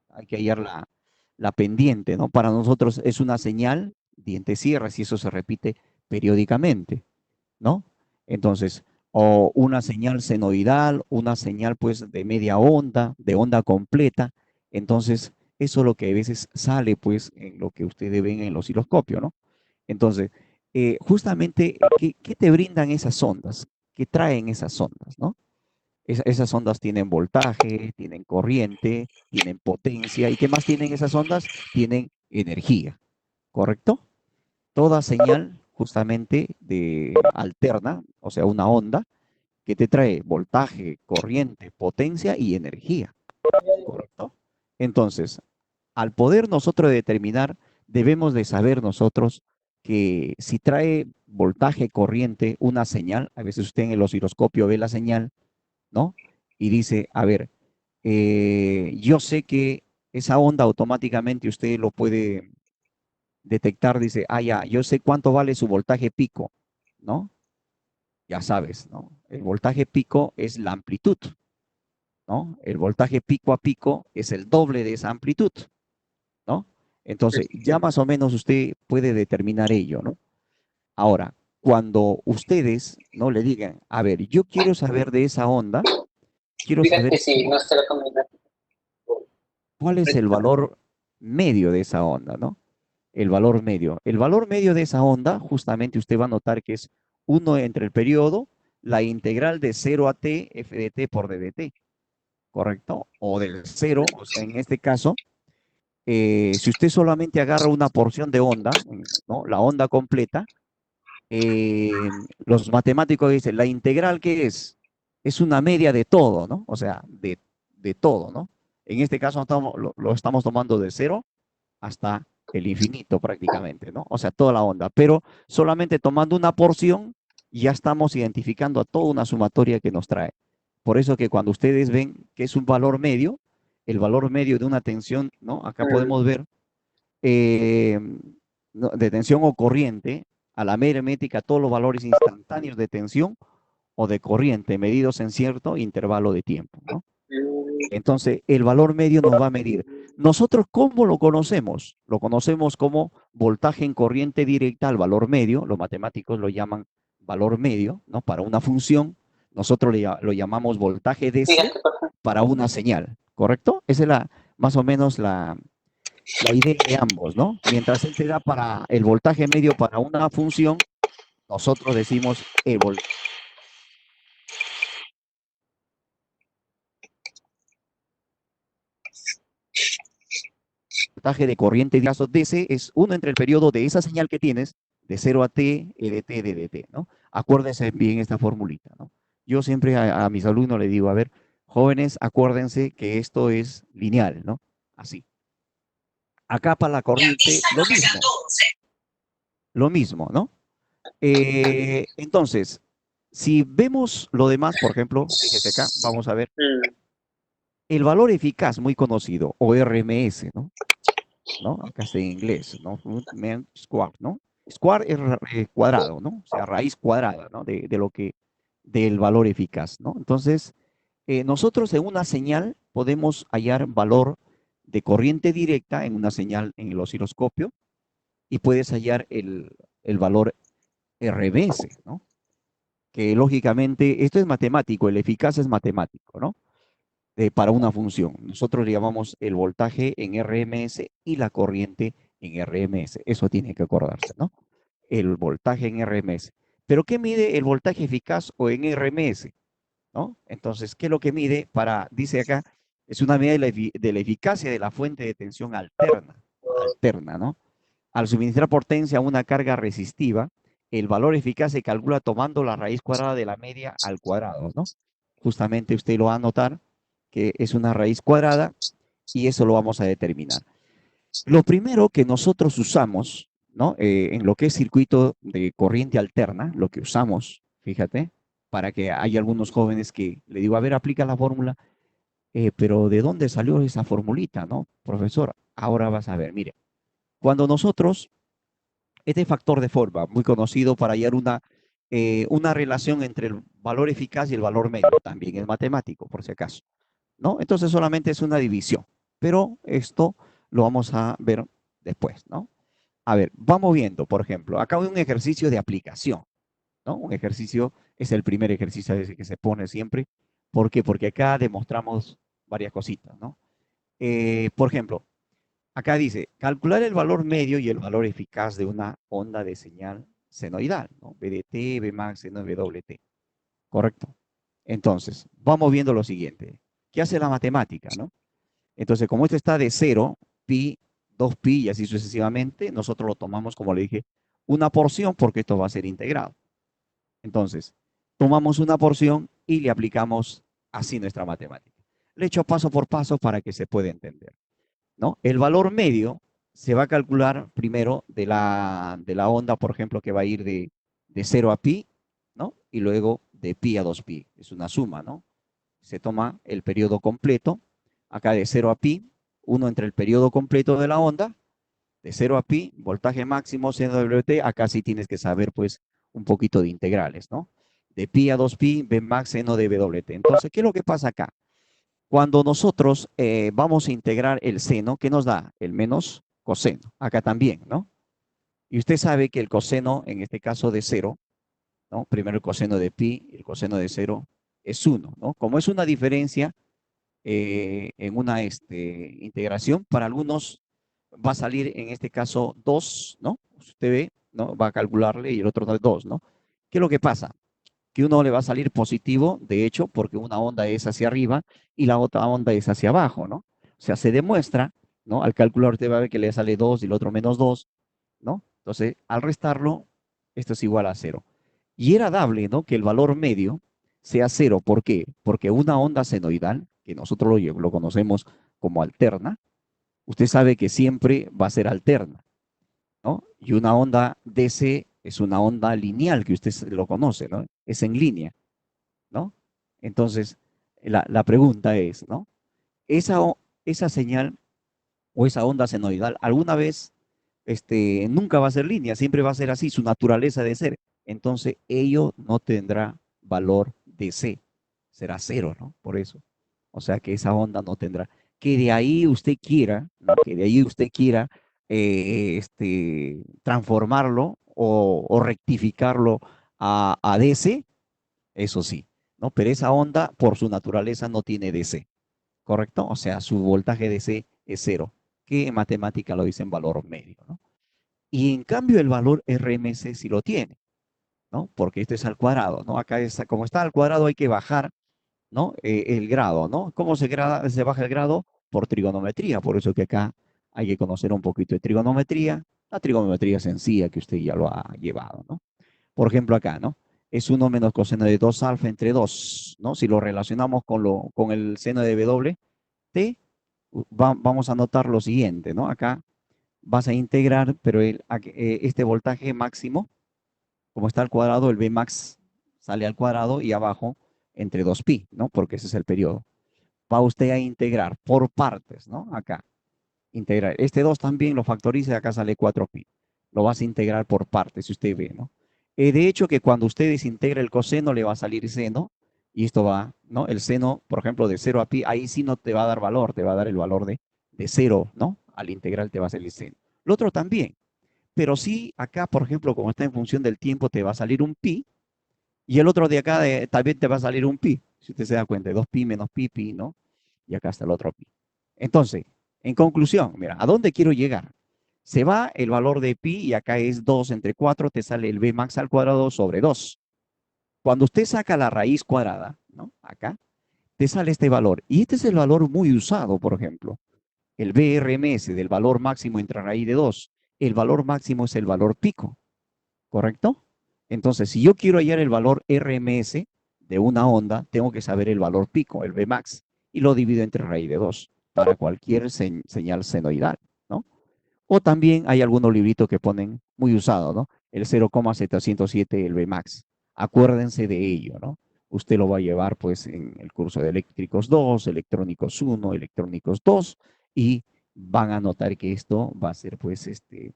Hay que hallar la pendiente, ¿no? Para nosotros es una señal, diente cierra, si eso se repite periódicamente, ¿no? Entonces, o una señal senoidal, una señal pues de media onda, de onda completa. Entonces, eso es lo que a veces sale pues en lo que ustedes ven en el osciloscopio, ¿no? Entonces, justamente, ¿qué te brindan esas ondas? ¿Qué traen esas ondas, no? Esas ondas tienen voltaje, tienen corriente, tienen potencia. ¿Y qué más tienen esas ondas? Tienen energía, ¿correcto? Toda señal justamente de alterna, o sea, una onda que te trae voltaje, corriente, potencia y energía, ¿correcto? Entonces, al poder nosotros determinar, debemos de saber nosotros que si trae voltaje, corriente, una señal, a veces usted en el osciloscopio ve la señal, ¿no? Y dice, a ver, yo sé que esa onda automáticamente usted lo puede detectar, dice, ah, ya, yo sé cuánto vale su voltaje pico, ¿no? Ya sabes, ¿no? El voltaje pico es la amplitud, ¿no? El voltaje pico a pico es el doble de esa amplitud, ¿no? Entonces, ya más o menos usted puede determinar ello, ¿no? Ahora, cuando ustedes, ¿no? Le digan, a ver, yo quiero saber de esa onda, quiero saber cuál es el valor medio de esa onda, ¿no? El valor medio. El valor medio de esa onda, justamente usted va a notar que es 1 entre el periodo, la integral de 0 a t, f de t por d de t, ¿correcto? O del 0, o sea, en este caso, si usted solamente agarra una porción de onda, ¿no? La onda completa, los matemáticos dicen, la integral, ¿qué es? Es una media de todo, ¿no? O sea, de todo, ¿no? En este caso lo estamos tomando de 0 hasta el infinito prácticamente, ¿no? O sea, toda la onda, pero solamente tomando una porción ya estamos identificando a toda una sumatoria que nos trae. Por eso que cuando ustedes ven que es un valor medio, el valor medio de una tensión, ¿no? Acá podemos ver eh, de tensión o corriente, a la mera métrica todos los valores instantáneos de tensión o de corriente medidos en cierto intervalo de tiempo, ¿no? Entonces, el valor medio nos va a medir. Nosotros, ¿cómo lo conocemos? Lo conocemos como voltaje en corriente directa al valor medio. Los matemáticos lo llaman valor medio, ¿no? Para una función. Nosotros lo llamamos voltaje DC para una señal, ¿correcto? Esa es más o menos la idea de ambos, ¿no? Mientras él te da para el voltaje medio para una función, nosotros decimos el voltaje de corriente de caso DC es 1 entre el periodo de esa señal que tienes, de 0 a t, e de t, d de t, ¿no? Acuérdense bien esta formulita, ¿no? Yo siempre a mis alumnos les digo, a ver, jóvenes, acuérdense que esto es lineal, ¿no? Así. Acá para la corriente, lo mismo, ¿no? Entonces, si vemos lo demás, por ejemplo, fíjese acá, vamos a ver, el valor eficaz muy conocido, o RMS, ¿no? Acá está en inglés, ¿no? Root mean square, ¿no? Square es cuadrado, ¿no? O sea, raíz cuadrada, ¿no? De lo que, del valor eficaz, ¿no? Entonces, nosotros en una señal podemos hallar valor de corriente directa en una señal en el osciloscopio y puedes hallar el valor RMS, ¿no? Que lógicamente, esto es matemático, el eficaz es matemático, ¿no? Para una función. Nosotros le llamamos el voltaje en RMS y la corriente en RMS. Eso tiene que acordarse, ¿no? El voltaje en RMS. Pero ¿qué mide el voltaje eficaz o en RMS? ¿No? Entonces, ¿qué es lo que mide para, dice acá, es una medida de la eficacia de la fuente de tensión alterna, ¿no? Al suministrar potencia a una carga resistiva, el valor eficaz se calcula tomando la raíz cuadrada de la media al cuadrado, ¿no? Justamente usted lo va a notar que es una raíz cuadrada y eso lo vamos a determinar. Lo primero que nosotros usamos, ¿no? En lo que es circuito de corriente alterna, lo que usamos, fíjate, para que hay algunos jóvenes que le digo, a ver, aplica la fórmula, pero ¿de dónde salió esa formulita, no? Profesor, ahora vas a ver, mire, cuando nosotros este factor de forma, muy conocido para hallar una relación entre el valor eficaz y el valor medio, también es matemático, por si acaso, ¿no? Entonces solamente es una división, pero esto lo vamos a ver después, ¿no? A ver, vamos viendo, por ejemplo, acá hay un ejercicio de aplicación, ¿no? Un ejercicio, es el primer ejercicio ese que se pone siempre. ¿Por qué? Porque acá demostramos varias cositas, ¿no? Por ejemplo, acá dice, calcular el valor medio y el valor eficaz de una onda de señal senoidal, ¿no? BDT, Bmax, seno WT. Correcto. Entonces, vamos viendo lo siguiente. ¿Qué hace la matemática, no? Entonces, como esto está de 0, pi, 2pi y así sucesivamente, nosotros lo tomamos, como le dije, una porción porque esto va a ser integrado. Entonces, tomamos una porción y le aplicamos así nuestra matemática. Le echo paso por paso para que se pueda entender, ¿no? El valor medio se va a calcular primero de la onda, por ejemplo, que va a ir de 0 a pi, ¿no? Y luego de pi a 2pi. Es una suma, ¿no? Se toma el periodo completo, acá de 0 a pi, uno entre el periodo completo de la onda, de 0 a pi, voltaje máximo, seno de WT, acá sí tienes que saber, pues, un poquito de integrales, ¿no? De pi a 2pi, B max, seno de WT. Entonces, ¿qué es lo que pasa acá? Cuando nosotros vamos a integrar el seno, ¿qué nos da? El menos coseno. Acá también, ¿no? Y usted sabe que el coseno, en este caso de 0, ¿no? Primero el coseno de pi, el coseno de 0 es 1, ¿no? Como es una diferencia en una integración, para algunos va a salir en este caso 2, ¿no? Usted ve, ¿no? Va a calcularle y el otro da 2, ¿no? ¿Qué es lo que pasa? Que uno le va a salir positivo, de hecho, porque una onda es hacia arriba y la otra onda es hacia abajo, ¿no? O sea, se demuestra, ¿no? Al calcular usted va a ver que le sale 2 y el otro menos 2, ¿no? Entonces, al restarlo, esto es igual a 0. Y era dable, ¿no? Que el valor medio sea 0. ¿Por qué? Porque una onda senoidal, que nosotros lo conocemos como alterna, usted sabe que siempre va a ser alterna, ¿no? Y una onda DC es una onda lineal, que usted lo conoce, ¿no? Es en línea, ¿no? Entonces, la pregunta es, ¿no? Esa señal o esa onda senoidal, alguna vez nunca va a ser línea, siempre va a ser así, su naturaleza de ser. Entonces, ello no tendrá valor de C, será 0, ¿no? Por eso. O sea que esa onda no tendrá. Que de ahí usted quiera, ¿no? Que de ahí usted quiera transformarlo o rectificarlo a DC, eso sí, ¿no? Pero esa onda, por su naturaleza, no tiene DC, ¿correcto? O sea, su voltaje DC es 0, que en matemática lo dicen valor medio, ¿no? Y en cambio el valor RMS sí lo tiene, ¿no? Porque esto es al cuadrado, ¿no? Acá está, como está al cuadrado hay que bajar, ¿no? El grado, ¿no? ¿Cómo se baja el grado? Por trigonometría, por eso que acá hay que conocer un poquito de trigonometría, la trigonometría sencilla que usted ya lo ha llevado, ¿no? Por ejemplo acá, ¿no? Es 1 menos coseno de 2 alfa entre 2, ¿no? Si lo relacionamos con el seno de W, T, vamos a notar lo siguiente, ¿no? Acá vas a integrar, pero este voltaje máximo, como está al cuadrado, el Vmax sale al cuadrado y abajo entre 2pi, ¿no? Porque ese es el periodo. Va usted a integrar por partes, ¿no? Acá, integrar. Este 2 también lo factoriza y acá sale 4pi. Lo vas a integrar por partes, si usted ve, ¿no? De hecho, que cuando usted desintegra el coseno, le va a salir seno, y esto va, ¿no? El seno, por ejemplo, de 0 a pi, ahí sí no te va a dar valor, te va a dar el valor de 0, ¿no? Al integral te va a salir seno. Lo otro también, pero sí, acá, por ejemplo, como está en función del tiempo, te va a salir un pi, y el otro de acá también te va a salir un pi, si usted se da cuenta, 2pi menos pi, pi, ¿no? Y acá está el otro pi. Entonces, en conclusión, mira, ¿a dónde quiero llegar? Se va el valor de pi y acá es 2 entre 4, te sale el Vmax al cuadrado sobre 2. Cuando usted saca la raíz cuadrada, ¿no? Acá, te sale este valor. Y este es el valor muy usado, por ejemplo. El BRMS del valor máximo entre raíz de 2. El valor máximo es el valor pico, ¿correcto? Entonces, si yo quiero hallar el valor RMS de una onda, tengo que saber el valor pico, el Vmax, y lo divido entre raíz de 2 para cualquier señal senoidal, ¿no? O también hay algunos libritos que ponen muy usado, ¿no? El 0,707, el Vmax. Acuérdense de ello, ¿no? Usted lo va a llevar pues en el curso de eléctricos 2, electrónicos 1, electrónicos 2 y van a notar que esto va a ser pues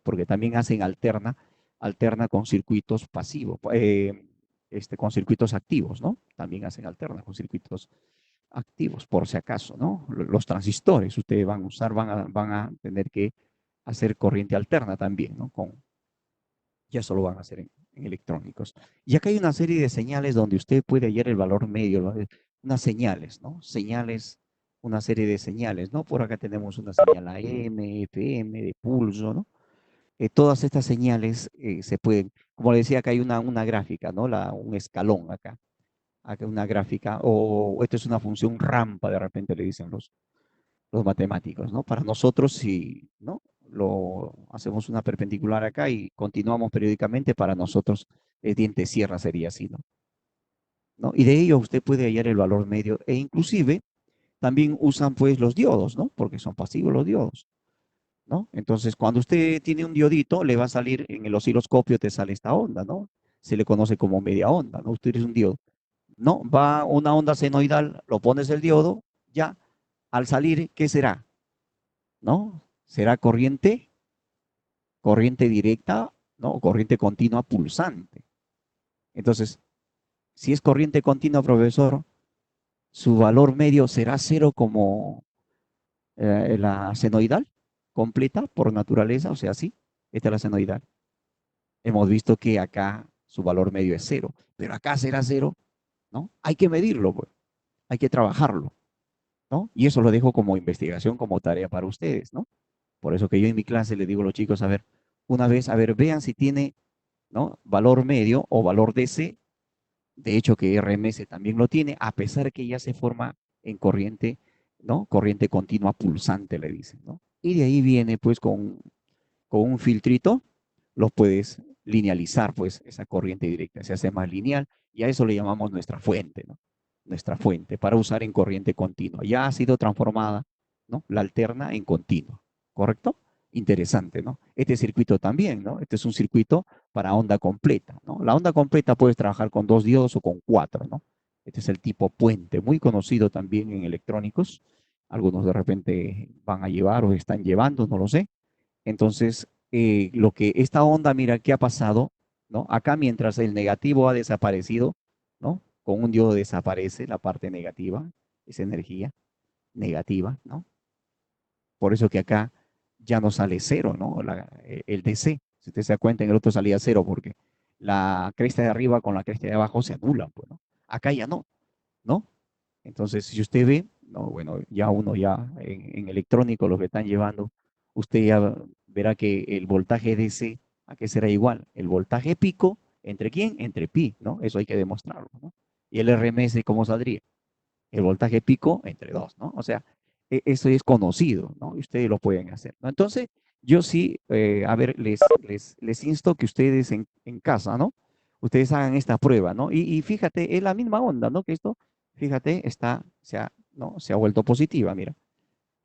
porque también hacen alterna con circuitos pasivos, con circuitos activos, ¿no? También hacen alterna con circuitos activos, por si acaso, ¿no? Los transistores ustedes van a usar, van a tener que hacer corriente alterna también, ¿no? Ya eso lo van a hacer en electrónicos. Y acá hay una serie de señales donde usted puede hallar el valor medio, unas señales, ¿no? Señales, una serie de señales, ¿no? Por acá tenemos una señal AM, FM, de pulso, ¿no? Todas estas señales se pueden, como le decía, acá hay una gráfica, ¿no? Un escalón acá. Acá una gráfica, o esto es una función rampa, de repente le dicen los matemáticos, ¿no? Para nosotros, si, ¿no? Lo hacemos una perpendicular acá y continuamos periódicamente, para nosotros el diente sierra sería así, ¿no? ¿No? Y de ello usted puede hallar el valor medio e inclusive también usan pues los diodos, ¿no? Porque son pasivos los diodos, ¿no? Entonces, cuando usted tiene un diodito, le va a salir en el osciloscopio, te sale esta onda, ¿no? Se le conoce como media onda, ¿no? Usted es un diodo. No, va una onda senoidal, lo pones el diodo, ya, al salir, ¿qué será? ¿No? Será corriente directa, ¿no? Corriente continua pulsante. Entonces, si es corriente continua, profesor, su valor medio será cero como la senoidal completa por naturaleza, o sea, sí, esta es la senoidal. Hemos visto que acá su valor medio es cero, pero acá será cero, ¿no? Hay que medirlo, pues, hay que trabajarlo, ¿no? Y eso lo dejo como investigación, como tarea para ustedes, ¿no? Por eso que yo en mi clase le digo a los chicos, a ver, una vez, a ver, vean si tiene, ¿no? Valor medio o valor DC. De hecho, que RMS también lo tiene, a pesar que ya se forma en corriente, ¿no? Corriente continua pulsante, le dicen, ¿no? Y de ahí viene, pues, con un filtrito, lo puedes linealizar, pues, esa corriente directa, se hace más lineal, y a eso le llamamos nuestra fuente, ¿no? Nuestra fuente, para usar en corriente continua. Ya ha sido transformada, ¿no? La alterna en continua, ¿correcto? Interesante, ¿no? Este circuito también, ¿no? Este es un circuito para onda completa, ¿no? La onda completa puedes trabajar con 2 diodos o con 4, ¿no? Este es el tipo puente, muy conocido también en electrónicos. Algunos de repente van a llevar o están llevando, no lo sé. Entonces, lo que esta onda, mira, ¿qué ha pasado? ¿No? Acá mientras el negativo ha desaparecido, ¿no? Con un diodo desaparece la parte negativa, esa energía negativa, ¿no? Por eso que acá ya no sale cero, ¿no? El DC, si usted se da cuenta, en el otro salía cero porque la cresta de arriba con la cresta de abajo se anulan, pues, ¿no? Acá ya no, ¿no? Entonces, si usted ve, no, bueno, ya uno ya en electrónico lo que están llevando, usted ya verá que el voltaje DC, ¿a qué será igual? El voltaje pico, ¿entre quién? Entre pi, ¿no? Eso hay que demostrarlo, ¿no? Y el RMS, ¿cómo saldría? El voltaje pico entre 2, ¿no? O sea, eso es conocido, ¿no? Y ustedes lo pueden hacer, ¿no? Entonces, yo sí, a ver, les insto que ustedes en casa, ¿no? Ustedes hagan esta prueba, ¿no? Y fíjate, es la misma onda, ¿no? Que esto, fíjate, ¿no? Se ha vuelto positiva, mira,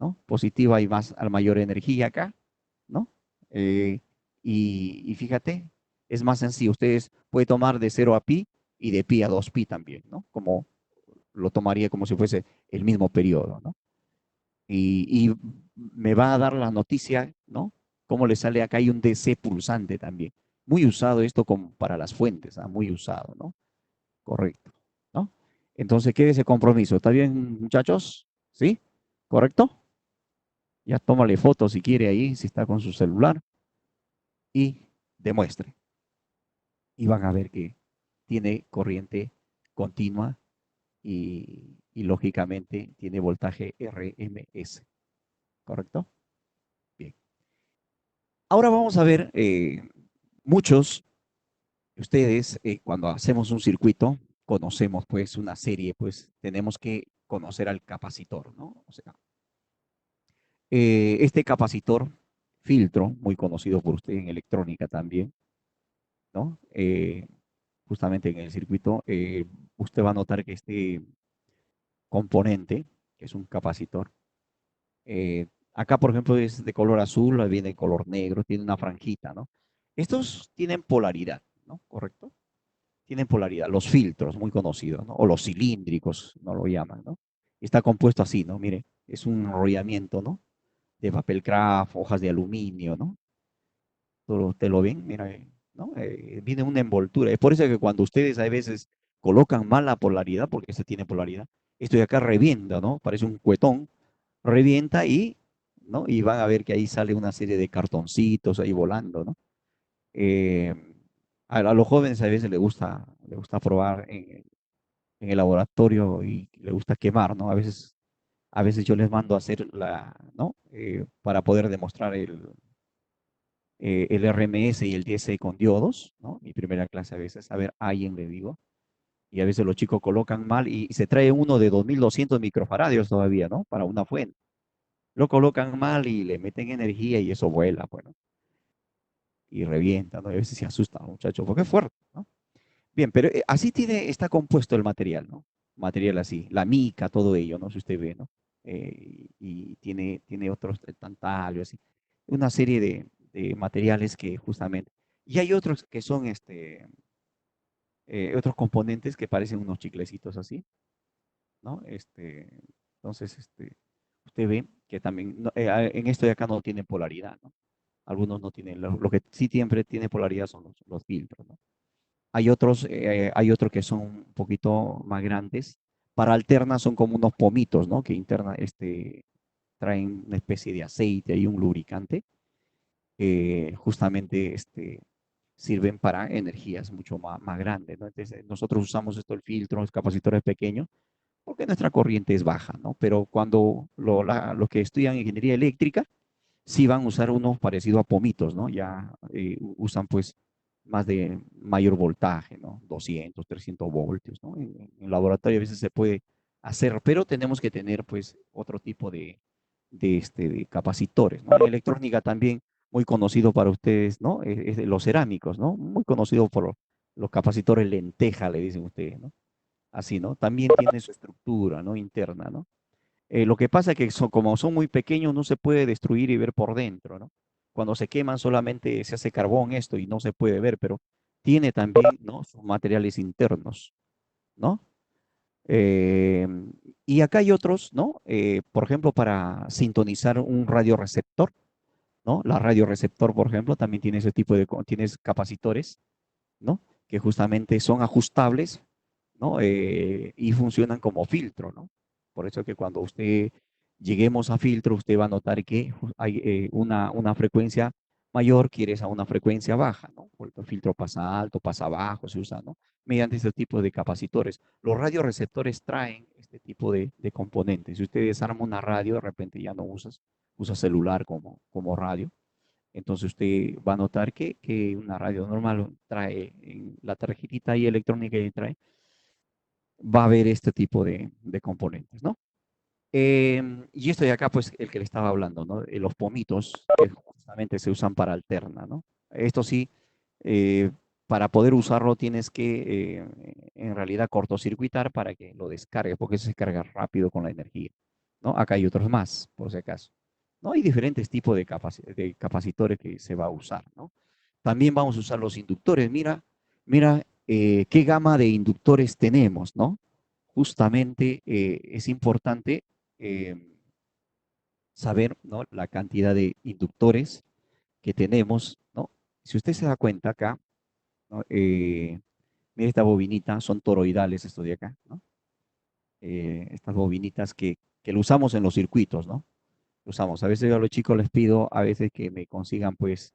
¿no? Positiva y más, al mayor energía acá, ¿no? Y fíjate, es más sencillo. Ustedes pueden tomar de 0 a pi y de pi a 2pi también, ¿no? Como lo tomaría como si fuese el mismo periodo, ¿no? Y me va a dar la noticia, ¿no? Cómo le sale acá, hay un DC pulsante también. Muy usado esto como para las fuentes, ¿ah? Muy usado, ¿no? Correcto, ¿no? Entonces, ¿qué es ese compromiso? ¿Está bien, muchachos? ¿Sí? ¿Correcto? Ya tómale fotos si quiere ahí, si está con su celular, y demuestre. Y van a ver que tiene corriente continua y lógicamente tiene voltaje RMS. ¿Correcto? Bien. Ahora vamos a ver, muchos de ustedes, cuando hacemos un circuito, conocemos pues una serie, pues tenemos que conocer al capacitor, ¿no? O sea, este capacitor filtro, muy conocido por usted en electrónica también, ¿no? Justamente en el circuito, usted va a notar que este componente, que es un capacitor, acá, por ejemplo, es de color azul, ahí viene de color negro, tiene una franjita, ¿no? Estos tienen polaridad, ¿no? ¿Correcto? Tienen polaridad. Los filtros, muy conocidos, ¿no? O los cilíndricos, no lo llaman, ¿no? Está compuesto así, ¿no? Mire, es un enrollamiento, ¿no? De papel craft, hojas de aluminio, ¿no? Te lo ven, mira, ¿no? Viene una envoltura. Es por eso que cuando ustedes a veces colocan mal la polaridad, porque este tiene polaridad, esto de acá revienta, ¿no? Parece un cuetón, revienta y, ¿no? Y van a ver que ahí sale una serie de cartoncitos ahí volando, ¿no? Eh, a los jóvenes a veces le gusta probar en el laboratorio y le gusta quemar, ¿no? A veces yo les mando a hacer ¿no? Para poder demostrar el RMS y el DSE con diodos, ¿no? Mi primera clase a veces, a ver, alguien le digo, y a veces los chicos colocan mal y se trae uno de 2200 microfaradios todavía, ¿no? Para una fuente. Lo colocan mal y le meten energía y eso vuela, bueno, y revienta, ¿no? Y a veces se asustan los muchachos, porque es fuerte, ¿no? Bien, pero así está compuesto el material, ¿no? Material así, la mica, todo ello, ¿no? Si usted ve, ¿no? Y tiene otros, el tantalio, así. Una serie de materiales que justamente... Y hay otros que son, otros componentes que parecen unos chiclecitos así, ¿no? Entonces, usted ve que también, en esto de acá no tiene polaridad, ¿no? Algunos no tienen, lo que sí siempre tiene polaridad son los filtros, ¿no? Hay otros que son un poquito más grandes. Para alternas son como unos pomitos, ¿no? Que interna, traen una especie de aceite y un lubricante. Justamente sirven para energías mucho más grandes, ¿no? Entonces, nosotros usamos el filtro, los capacitores pequeños, porque nuestra corriente es baja, ¿no? Pero cuando los que estudian ingeniería eléctrica, sí van a usar unos parecidos a pomitos, ¿no? Ya usan pues más de mayor voltaje, ¿no? 200, 300 voltios, ¿no? En laboratorio a veces se puede hacer, pero tenemos que tener pues otro tipo de capacitores, ¿no? En electrónica también muy conocido para ustedes, ¿no? Es de los cerámicos, ¿no? Muy conocido por los capacitores lenteja, le dicen ustedes, ¿no? Así, ¿no? También tiene su estructura, ¿no? Interna, ¿no? Lo que pasa es que como son muy pequeños no se puede destruir y ver por dentro, ¿no? Cuando se queman solamente se hace carbón esto y no se puede ver, pero tiene también, ¿no? Sus materiales internos, ¿no? Eh, y acá hay otros, ¿no? Por ejemplo, para sintonizar un radioreceptor, ¿no? La radioreceptor, por ejemplo, también tiene ese tipo tienes capacitores, ¿no? Que justamente son ajustables, ¿no? Y funcionan como filtro, ¿no? Por eso que cuando usted lleguemos a filtro, usted va a notar que hay una frecuencia mayor, quieres a una frecuencia baja, ¿no? Porque el filtro pasa alto, pasa bajo, se usa, ¿no? Mediante este tipo de capacitores. Los radioreceptores traen este tipo de componentes. Si usted desarma una radio, de repente ya no usa celular como radio, entonces usted va a notar que una radio normal trae en la tarjetita y electrónica que trae, va a haber este tipo de componentes, ¿no? Y esto de acá, pues, el que le estaba hablando, ¿no? Los pomitos que justamente se usan para alterna, ¿no? Esto sí, eh, para poder usarlo tienes que, en realidad, cortocircuitar para que lo descargue, porque se carga rápido con la energía, ¿no? Acá hay otros más, por si acaso. ¿no? Hay diferentes tipos de, de capacitores que se va a usar, ¿no? También vamos a usar los inductores. Mira qué gama de inductores tenemos, ¿no? Justamente es importante eh, saber, ¿no?, la cantidad de inductores que tenemos, ¿no? Si usted se da cuenta acá, ¿no? Mira esta bobinita, son toroidales estos de acá, ¿no? Estas bobinitas que lo usamos en los circuitos, ¿no? Lo usamos. A veces yo a los chicos les pido a veces que me consigan pues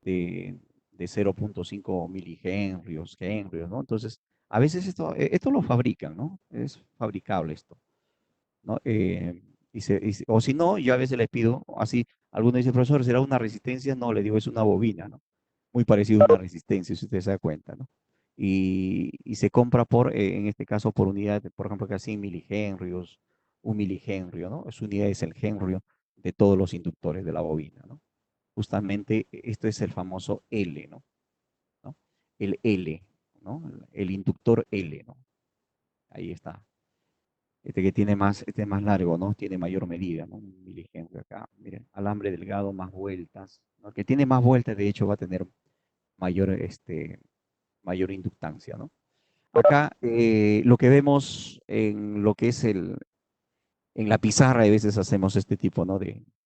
de 0.5 milihenrios, henrios, ¿no? Entonces, a veces esto lo fabrican, ¿no? Es fabricable esto, ¿no? O si no, yo a veces les pido, así, algunos dicen, profesor, ¿será una resistencia? No, le digo, es una bobina, ¿no? Muy parecido a una resistencia, si usted se da cuenta, ¿no? Y se compra en este caso, por unidad, por ejemplo, que 100 milihenrios, 1 milihenrio, ¿no? Su unidad es el henrio de todos los inductores de la bobina, ¿no? Justamente esto es el famoso L, ¿no? ¿No? El L, ¿no? El inductor L, ¿no? Ahí está. Este es más largo, ¿no? Tiene mayor medida, ¿no? 1 milihenrio acá. Miren, alambre delgado, más vueltas, ¿no? El que tiene más vueltas, de hecho, va a tener mayor, mayor inductancia, ¿no? Acá lo que vemos en lo que es en la pizarra, a veces hacemos este tipo, ¿no?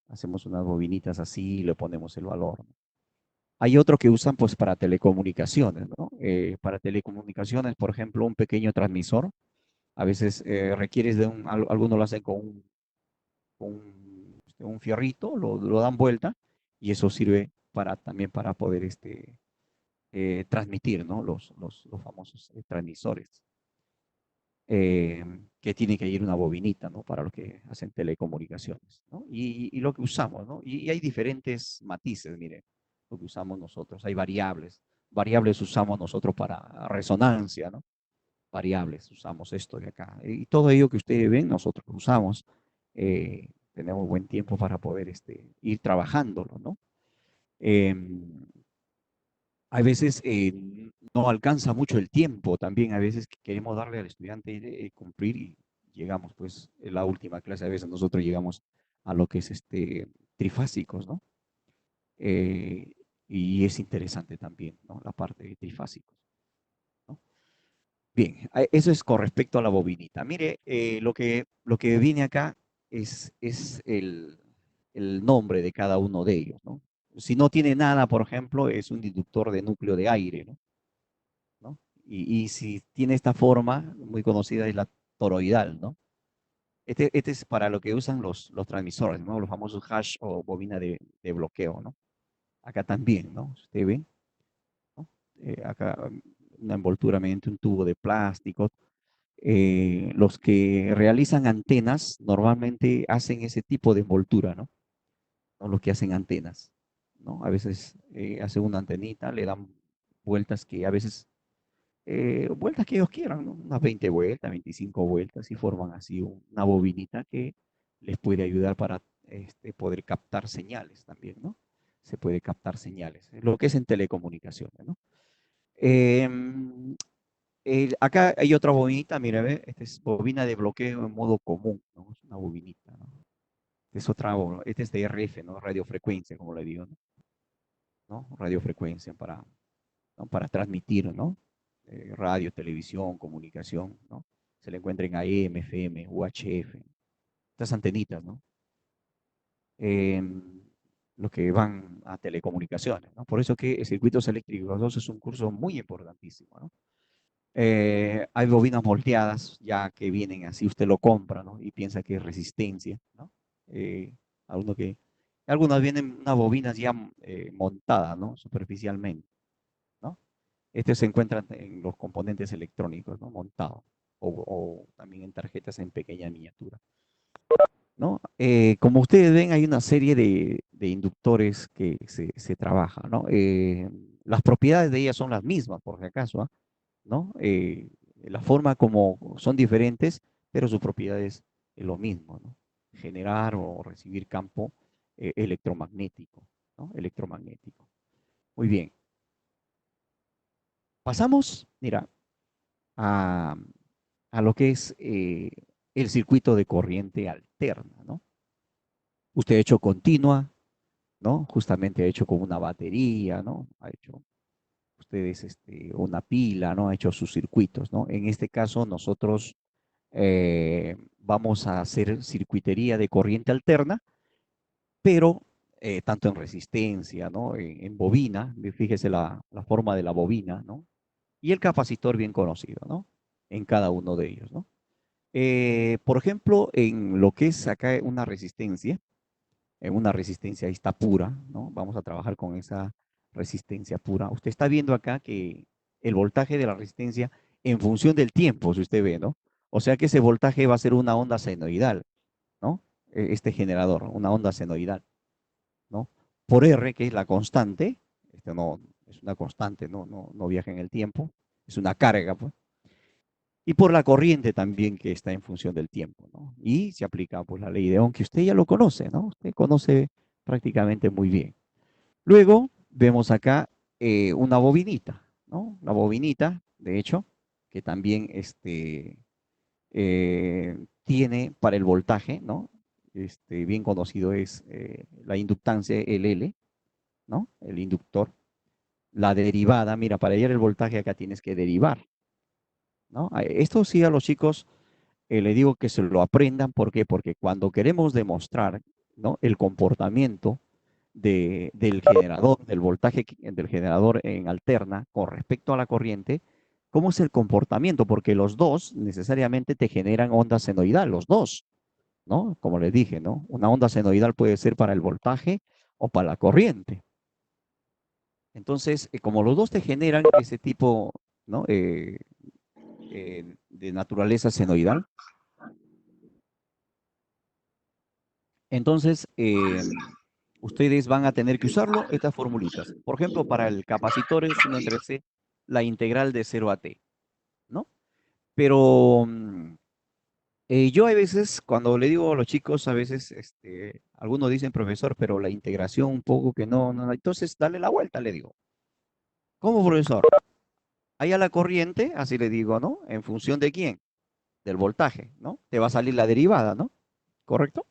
Hacemos unas bobinitas así y le ponemos el valor, ¿no? Hay otro que usan pues para telecomunicaciones, ¿no? Para telecomunicaciones, por ejemplo, un pequeño transmisor. A veces requieres de algunos lo hacen con un fierrito, lo dan vuelta y eso sirve también para poder transmitir, ¿no? Los famosos transmisores. Que tiene que ir una bobinita, ¿no? Para los que hacen telecomunicaciones, ¿no? Y lo que usamos, ¿no? Y hay diferentes matices, mire, lo que usamos nosotros. Hay variables. Variables usamos nosotros para resonancia, ¿no? Variables, usamos esto de acá. Y todo ello que ustedes ven, nosotros lo usamos. Tenemos buen tiempo para poder ir trabajándolo, ¿no? A veces no alcanza mucho el tiempo también, a veces queremos darle al estudiante cumplir y llegamos pues en la última clase, a veces nosotros llegamos a lo que es trifásicos, ¿no? Eh, y es interesante también, ¿no? La parte de trifásicos, ¿no? Bien, eso es con respecto a la bobinita. Mire, lo que viene acá es el nombre de cada uno de ellos, ¿no? Si no tiene nada, por ejemplo, es un inductor de núcleo de aire, ¿no? ¿No? Y si tiene esta forma, muy conocida, es la toroidal, ¿no? Este es para lo que usan los transmisores, ¿no? Los famosos hash o bobina de bloqueo, ¿no? Acá también, ¿no? Usted ve, ¿no? Acá una envoltura mediante un tubo de plástico. Los que realizan antenas normalmente hacen ese tipo de envoltura, ¿no? ¿No? Los que hacen antenas, ¿no? A veces hacen una antenita, le dan vueltas que a veces vueltas que ellos quieran, ¿no? Unas 20 vueltas, 25 vueltas y forman así una bobinita que les puede ayudar para poder captar señales también, ¿no? Se puede captar señales, lo que es en telecomunicaciones, ¿no? Em, acá hay otra bobinita, mira, ve, esta es bobina de bloqueo en modo común, ¿no? Es una bobinita, ¿no? Es otra, esta es de RF, ¿no? Radiofrecuencia, como le digo, ¿no? Radiofrecuencia ¿no? Para transmitir, ¿no? Radio, televisión, comunicación, ¿no? Se le encuentra en AM, FM, UHF, estas antenitas, ¿no? Los que van a telecomunicaciones, ¿no? Por eso que circuitos eléctricos 2 es un curso muy importantísimo, ¿no? Hay bobinas moldeadas ya que vienen así, usted lo compra, ¿no? Y piensa que es resistencia, ¿no? Eh, algunas vienen unas bobinas ya montadas, ¿no? Superficialmente, ¿no? Este se encuentra en los componentes electrónicos, ¿no? Montados, o también en tarjetas en pequeña miniatura, ¿no? Como ustedes ven, hay una serie de inductores que se trabaja, ¿no? Las propiedades de ellas son las mismas, por si acaso, ¿ah? ¿No? La forma como son diferentes, pero su propiedad es lo mismo, ¿no? Generar o recibir campo electromagnético, ¿no? Electromagnético. Muy bien. Pasamos, mira, a, a lo que es el circuito de corriente alterna, ¿no? Usted ha hecho continua, ¿no? Justamente ha hecho con una batería, ¿no? Ha hecho ustedes una pila, ¿no? Ha hecho sus circuitos, ¿no? En este caso, nosotros vamos a hacer circuitería de corriente alterna, pero tanto en resistencia, ¿no? En bobina, fíjese la forma de la bobina, ¿no? Y el capacitor bien conocido, ¿no? En cada uno de ellos, ¿no? Por ejemplo, en lo que es acá en una resistencia ahí está pura, ¿no? Vamos a trabajar con esa resistencia pura. Usted está viendo acá que el voltaje de la resistencia en función del tiempo, si usted ve, ¿no? O sea que ese voltaje va a ser una onda senoidal, ¿no? Este generador, una onda senoidal, ¿no? Por R, que es la constante, no es una constante, no viaja en el tiempo, es una carga, pues, y por la corriente también que está en función del tiempo, ¿no? Y se aplica pues la ley de Ohm, que usted ya lo conoce, ¿no? Usted conoce prácticamente muy bien. Luego vemos acá una bobinita, ¿no? La bobinita, de hecho, que también tiene para el voltaje, ¿no? Bien conocido es la inductancia LL, ¿no? El inductor. La derivada, mira, para hallar el voltaje acá tienes que derivar, ¿no? Esto sí a los chicos le digo que se lo aprendan. ¿Por qué? Porque cuando queremos demostrar, ¿no? El comportamiento del generador, del voltaje del generador en alterna con respecto a la corriente, ¿cómo es el comportamiento? Porque los dos necesariamente te generan onda senoidal, los dos, ¿no? Como les dije, ¿no? Una onda senoidal puede ser para el voltaje o para la corriente. Entonces, como los dos te generan ese tipo, ¿no? De naturaleza senoidal, entonces ustedes van a tener que usarlo, estas formulitas. Por ejemplo, para el capacitor es 1 entre C, la integral de 0 a T, ¿no? Pero yo a veces, cuando le digo a los chicos, a veces, algunos dicen, profesor, pero la integración un poco que no. Entonces, dale la vuelta, le digo. ¿Cómo, profesor? Ahí a la corriente, así le digo, ¿no? ¿En función de quién? Del voltaje, ¿no? Te va a salir la derivada, ¿no? ¿Correcto?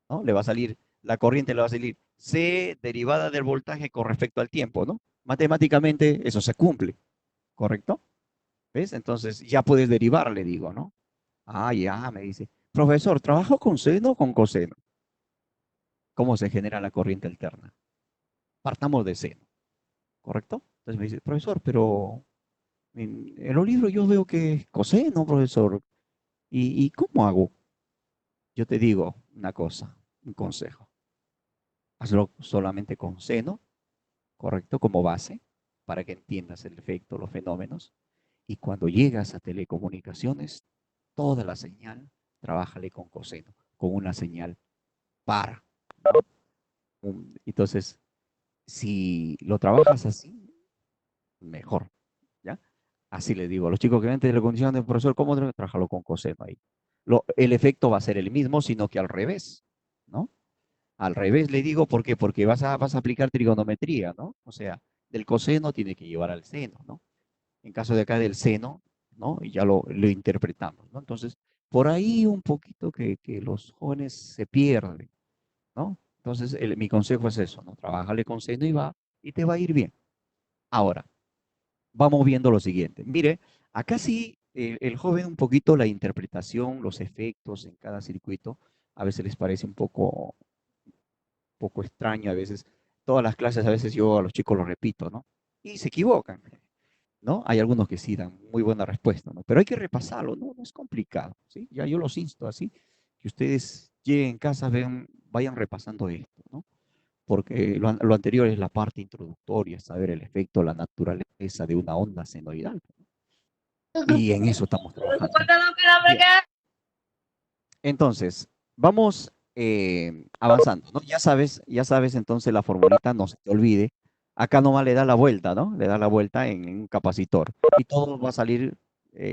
¿No? Le va a salir, la corriente le va a salir C derivada del voltaje con respecto al tiempo, ¿no? Matemáticamente eso se cumple, ¿correcto? ¿Ves? Entonces ya puedes derivar, le digo, ¿no? Ah, ya, me dice. Profesor, ¿trabajo con seno o con coseno? ¿Cómo se genera la corriente alterna? Partamos de seno, ¿correcto? Entonces me dice, profesor, pero en los libros yo veo que es coseno, profesor. ¿Y cómo hago? Yo te digo una cosa, un consejo. Hazlo solamente con seno, ¿correcto? Como base, para que entiendas el efecto, los fenómenos. Y cuando llegas a telecomunicaciones, toda la señal, trabájale con coseno, con una señal par. Entonces, si lo trabajas así, mejor, ¿ya? Así les digo a los chicos que ven telecomunicaciones, profesor, ¿cómo trabajarlo con coseno ahí? El efecto va a ser el mismo, sino que al revés, ¿no? Al revés le digo, ¿por qué? Porque vas a aplicar trigonometría, ¿no? O sea, del coseno tiene que llevar al seno, ¿no? En caso de acá del seno, ¿no? Y ya lo interpretamos, ¿no? Entonces, por ahí un poquito que los jóvenes se pierden, ¿no? Entonces, mi consejo es eso, ¿no? Trabájale con seno y te va a ir bien. Ahora, vamos viendo lo siguiente. Mire, acá sí, el joven un poquito la interpretación, los efectos en cada circuito, a veces les parece un poco extraño, a veces, todas las clases, a veces yo a los chicos lo repito, ¿no? Y se equivocan, ¿no? Hay algunos que sí dan muy buena respuesta, ¿no? Pero hay que repasarlo, ¿no? No es complicado, ¿sí? Ya yo los insto así, que ustedes lleguen en casa, vayan repasando esto, ¿no? Porque lo anterior es la parte introductoria, saber el efecto, la naturaleza de una onda senoidal. Y en eso estamos trabajando. Bien. Entonces, vamos avanzando, ¿no? Ya sabes entonces la formulita, no se te olvide. Acá nomás le da la vuelta, ¿no? Le da la vuelta en un capacitor. Y todo va a salir,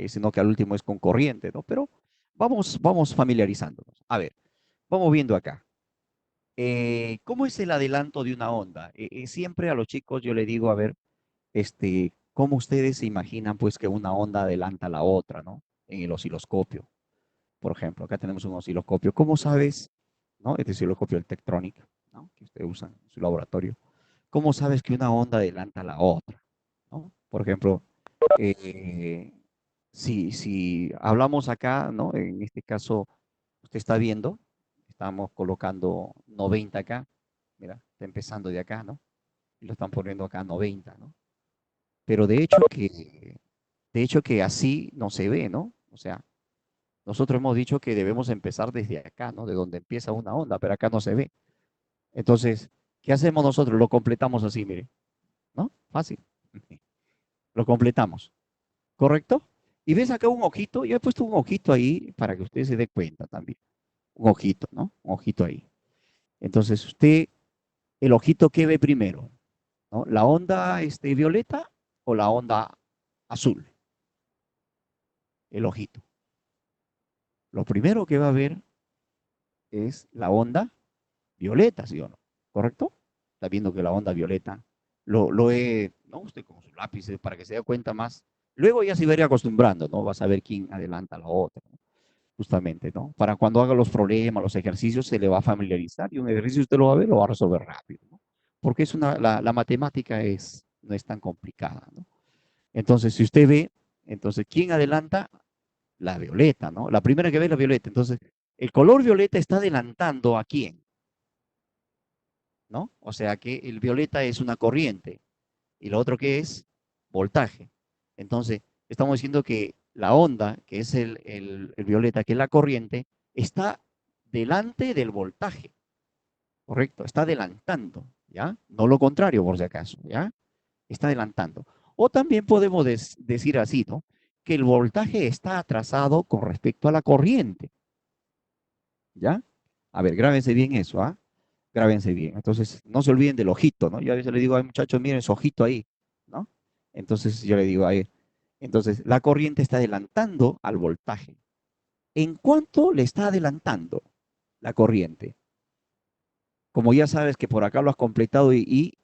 sino que al último es con corriente, ¿no? Pero vamos familiarizándonos. A ver, vamos viendo acá. ¿Cómo es el adelanto de una onda? Siempre a los chicos yo le digo, a ver, ¿cómo ustedes se imaginan pues que una onda adelanta a la otra, ¿no? En el osciloscopio. Por ejemplo, acá tenemos un osciloscopio. ¿Cómo sabes ¿no? Este osciloscopio del Tektronix, ¿no? Que usted usa en su laboratorio. ¿Cómo sabes que una onda adelanta a la otra? ¿No? Por ejemplo, eh, si hablamos acá, ¿no? En este caso, usted está viendo, estamos colocando 90 acá, mira, está empezando de acá, ¿no? Y lo están poniendo acá 90, ¿no? Pero de hecho que así no se ve, ¿no? O sea, nosotros hemos dicho que debemos empezar desde acá, ¿no? De donde empieza una onda, pero acá no se ve. Entonces, ¿qué hacemos nosotros? Lo completamos así, mire, ¿no? Fácil. Lo completamos, ¿correcto? Y ves acá un ojito, yo he puesto un ojito ahí para que usted se dé cuenta también. Un ojito, ¿no? Un ojito ahí. Entonces, usted, el ojito, ¿qué ve primero? ¿No? ¿La onda violeta o la onda azul? El ojito. Lo primero que va a ver es la onda violeta, ¿sí o no? ¿Correcto? Está viendo que la onda violeta no, usted con su lápiz para que se dé cuenta más. Luego ya se va a ir acostumbrando, ¿no? Va a saber quién adelanta a la otra, ¿no? Justamente, ¿no? Para cuando haga los problemas, los ejercicios, se le va a familiarizar y un ejercicio usted lo va a ver, lo va a resolver rápido, ¿no? Porque la matemática no es tan complicada, ¿no? Entonces, si usted ve, entonces, ¿quién adelanta? La violeta, ¿no? La primera que ve es la violeta. Entonces, el color violeta está adelantando ¿a quién? ¿No? O sea que el violeta es una corriente y lo otro que es voltaje. Entonces, estamos diciendo que la onda, que es el violeta, que es la corriente, está delante del voltaje, ¿correcto? Está adelantando, ¿ya? No lo contrario, por si acaso, ¿ya? Está adelantando. O también podemos decir así, ¿no? Que el voltaje está atrasado con respecto a la corriente, ¿ya? A ver, grábense bien eso, ¿ah? Grábense bien. Entonces, no se olviden del ojito, ¿no? Yo a veces le digo a muchachos, miren su ojito ahí, ¿no? Entonces, yo le digo a él, entonces, la corriente está adelantando al voltaje. ¿En cuánto le está adelantando la corriente? Como ya sabes que por acá lo has completado y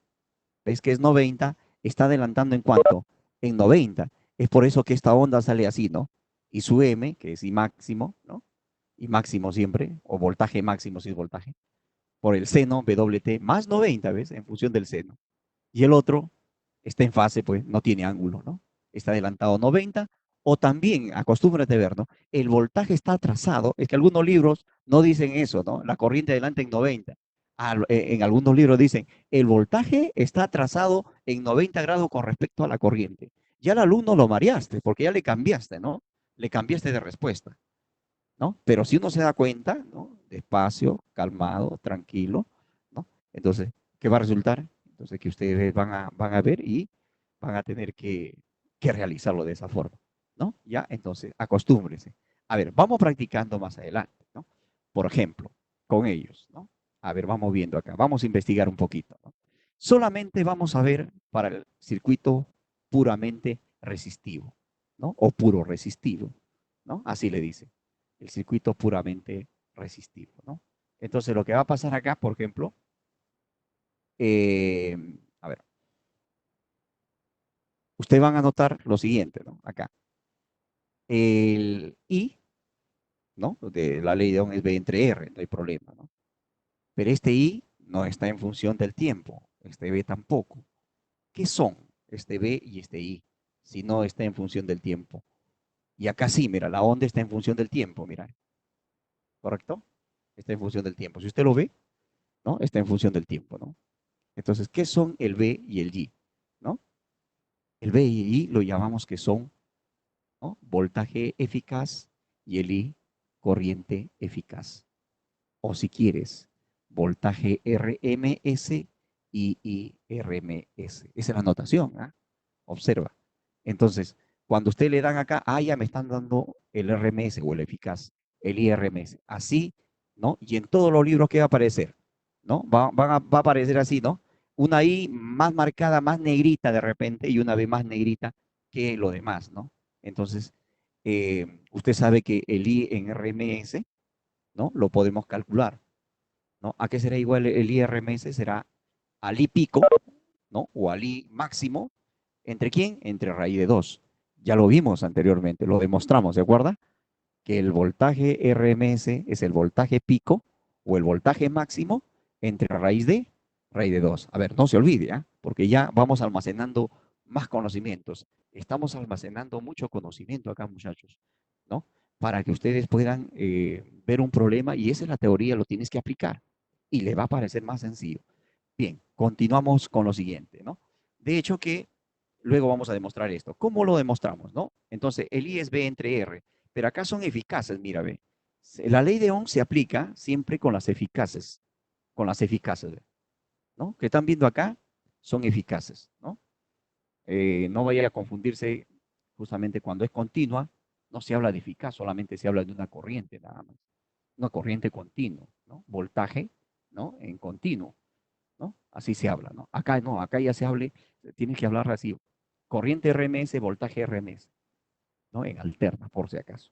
ves que es 90, está adelantando ¿en cuánto? En 90. Es por eso que esta onda sale así, ¿no? Y su M, que es I máximo, ¿no? I máximo siempre, o voltaje máximo si es voltaje, por el seno WT más 90, ¿ves? En función del seno. Y el otro está en fase, pues no tiene ángulo, ¿no? Está adelantado 90, o también, acostúmbrate a ver, ¿no? El voltaje está atrasado, es que algunos libros no dicen eso, ¿no? La corriente adelanta en 90. En algunos libros dicen, el voltaje está atrasado en 90 grados con respecto a la corriente. Ya al alumno lo mareaste, porque ya le cambiaste, ¿no? Le cambiaste de respuesta, ¿no? Pero si uno se da cuenta, ¿no? Despacio, calmado, tranquilo, ¿no? Entonces, ¿qué va a resultar? Entonces, que ustedes van a ver y van a tener que realizarlo de esa forma, ¿no? Ya, entonces, acostúmbrense. A ver, vamos practicando más adelante, ¿no? Por ejemplo, con ellos, ¿no? A ver, vamos viendo acá, vamos a investigar un poquito, ¿no? Solamente vamos a ver para el circuito puramente resistivo, ¿no? O puro resistivo, ¿no? Así le dice el circuito puramente resistivo, ¿no? Entonces, lo que va a pasar acá, por ejemplo, a ver, ustedes van a notar lo siguiente, ¿no? Acá, el I, ¿no? De la ley de Ohm es B entre R, no hay problema, ¿no? Pero este I no está en función del tiempo, este B tampoco. ¿Qué son este B y este I? Si no está en función del tiempo. Y acá sí, mira, la onda está en función del tiempo, mira. ¿Correcto? Está en función del tiempo. Si usted lo ve, ¿no? Está en función del tiempo, ¿no? Entonces, ¿qué son el B y el Y? ¿No? El B y el I lo llamamos que son, ¿no? Voltaje eficaz y el I corriente eficaz. O si quieres, voltaje RMS y IRMS. Esa es la notación, ¿eh? Observa. Entonces, cuando usted le dan acá, ya me están dando el RMS o el eficaz, el IRMS. Así, ¿no? Y en todos los libros que va a aparecer, ¿no? Va a aparecer así, ¿no? Una I más marcada, más negrita de repente, y una B más negrita que lo demás, ¿no? Entonces, usted sabe que el I en RMS, ¿no? Lo podemos calcular, ¿no? ¿A qué será igual el IRMS? Será al I pico, ¿no? O al I máximo. ¿Entre quién? Entre raíz de 2. Ya lo vimos anteriormente, lo demostramos, ¿de acuerdo? Que el voltaje RMS es el voltaje pico o el voltaje máximo entre raíz de 2. A ver, no se olvide, ¿ah? Porque ya vamos almacenando más conocimientos. Estamos almacenando mucho conocimiento acá, muchachos, ¿no? Para que ustedes puedan ver un problema y esa es la teoría, lo tienes que aplicar y le va a parecer más sencillo. Bien, continuamos con lo siguiente, ¿no? De hecho que luego vamos a demostrar esto. ¿Cómo lo demostramos, no? Entonces, el I es B entre R, pero acá son eficaces, mira, ve. La ley de Ohm se aplica siempre con las eficaces, ¿no? Que están viendo acá son eficaces, ¿no? No vaya a confundirse justamente cuando es continua, no se habla de eficaz, solamente se habla de una corriente nada más. Una corriente continua, ¿no? Voltaje, ¿no? En continuo, ¿no? Así se habla, ¿no? Acá no, acá ya se hable, tienes que hablar así. Corriente RMS, voltaje RMS, ¿no? En alterna, por si acaso.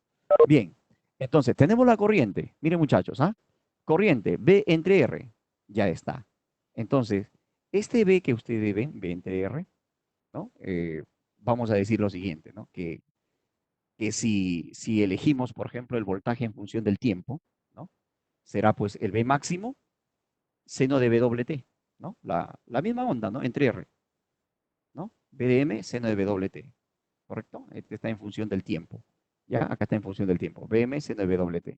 Bien, entonces tenemos la corriente. Miren muchachos, ¿ah? Corriente B entre R, ya está. Entonces, este B que ustedes ven, B entre R, ¿no? Vamos a decir lo siguiente, ¿no? Que si elegimos, por ejemplo, el voltaje en función del tiempo, ¿no? Será pues el B máximo seno de BWT, ¿no? La misma onda, ¿no? Entre R, ¿no? BDM seno de BWT, ¿correcto? Este está en función del tiempo, ¿ya? Acá está en función del tiempo, BM seno de BWT,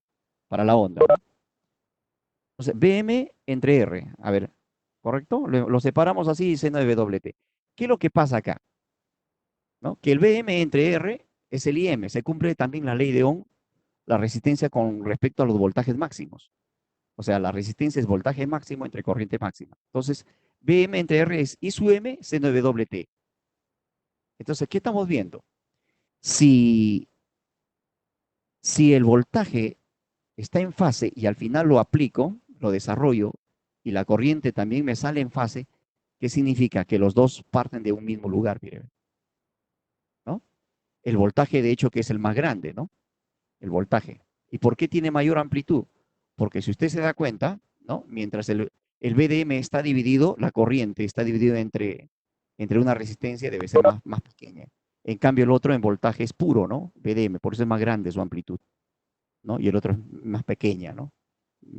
para la onda, ¿no? Entonces, BM entre R, a ver, ¿correcto? Lo separamos así, seno de BWT. ¿Qué es lo que pasa acá? ¿No? Que el BM entre R es el IM, se cumple también la ley de Ohm, la resistencia con respecto a los voltajes máximos. O sea, la resistencia es voltaje máximo entre corriente máxima. Entonces, BM entre R es I sub M seno de WT. Entonces, ¿qué estamos viendo? Si el voltaje está en fase y al final lo aplico, lo desarrollo, y la corriente también me sale en fase, ¿qué significa? Que los dos parten de un mismo lugar, miren, ¿no? El voltaje, de hecho, que es el más grande, ¿no? El voltaje. ¿Y por qué tiene mayor amplitud? Porque si usted se da cuenta, ¿no? Mientras el BDM está dividido, la corriente está dividida entre una resistencia, debe ser más pequeña. En cambio, el otro en voltaje es puro, ¿no? BDM, por eso es más grande su amplitud, ¿no? Y el otro es más pequeña, ¿no?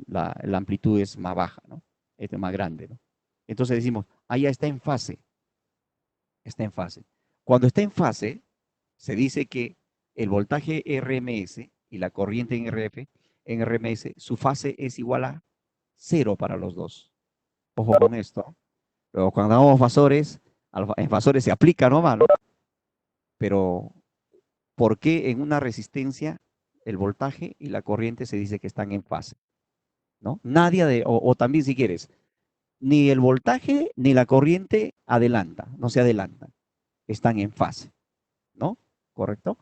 La amplitud es más baja, ¿no? Este es más grande, ¿no? Entonces decimos, allá está en fase. Está en fase. Cuando está en fase, se dice que el voltaje RMS y la corriente en RMS, su fase es igual a 0 para los dos. Ojo con esto. Luego, cuando damos fasores, en fasores se aplica nomás, ¿no? Pero, ¿por qué en una resistencia el voltaje y la corriente se dice que están en fase? ¿No? Nadie, o también si quieres, ni el voltaje ni la corriente adelanta, no se adelantan, están en fase, ¿no? ¿Correcto?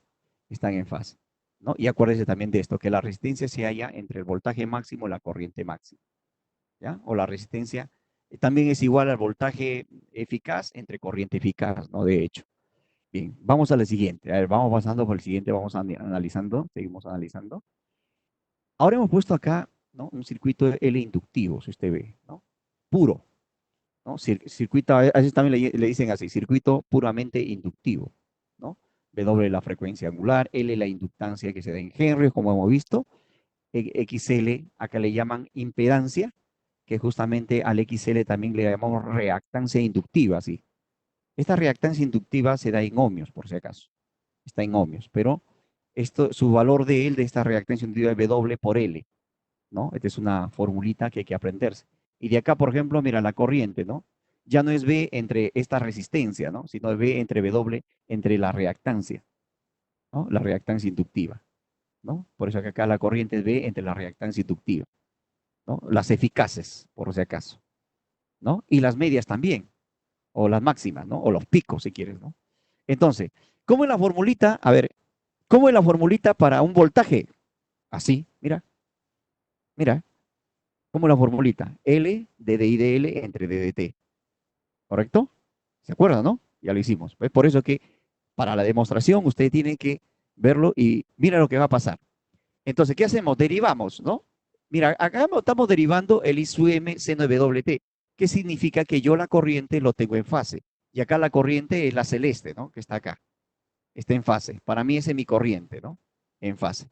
Están en fase, ¿no? Y acuérdense también de esto, que la resistencia se halla entre el voltaje máximo y la corriente máxima, ¿ya? O la resistencia también es igual al voltaje eficaz entre corriente eficaz, ¿no? De hecho. Bien, vamos a la siguiente. A ver, vamos pasando por el siguiente, vamos analizando, seguimos analizando. Ahora hemos puesto acá, ¿no? Un circuito L inductivo, si usted ve, ¿no? Puro, ¿no? Circuito, a veces también le dicen así, circuito puramente inductivo, ¿no? W la frecuencia angular, L la inductancia que se da en Henry, como hemos visto, XL, acá le llaman impedancia, que justamente al XL también le llamamos reactancia inductiva, ¿sí? Esta reactancia inductiva se da en ohmios, por si acaso, está en ohmios, pero su valor de esta reactancia inductiva es W por L, ¿no? Esta es una formulita que hay que aprenderse. Y de acá, por ejemplo, mira la corriente, ¿no? Ya no es B entre esta resistencia, ¿no? Sino es B entre W entre la reactancia, ¿no? La reactancia inductiva, ¿no? Por eso que acá la corriente es B entre la reactancia inductiva, ¿no? Las eficaces, por si acaso, ¿no? Y las medias también, o las máximas, ¿no? O los picos, si quieres, ¿no? Entonces, ¿cómo es la formulita? A ver, ¿cómo es la formulita para un voltaje? Así, mira, mira, ¿cómo es la formulita? L de DI de L entre D de T. ¿Correcto? ¿Se acuerdan, no? Ya lo hicimos. Pues por eso que para la demostración usted tiene que verlo y mira lo que va a pasar. Entonces, ¿qué hacemos? Derivamos, ¿no? Mira, acá estamos derivando el I sub M seno de WT, que significa que yo la corriente lo tengo en fase. Y acá la corriente es la celeste, ¿no? Que está acá. Está en fase. Para mí esa es mi corriente, ¿no? En fase,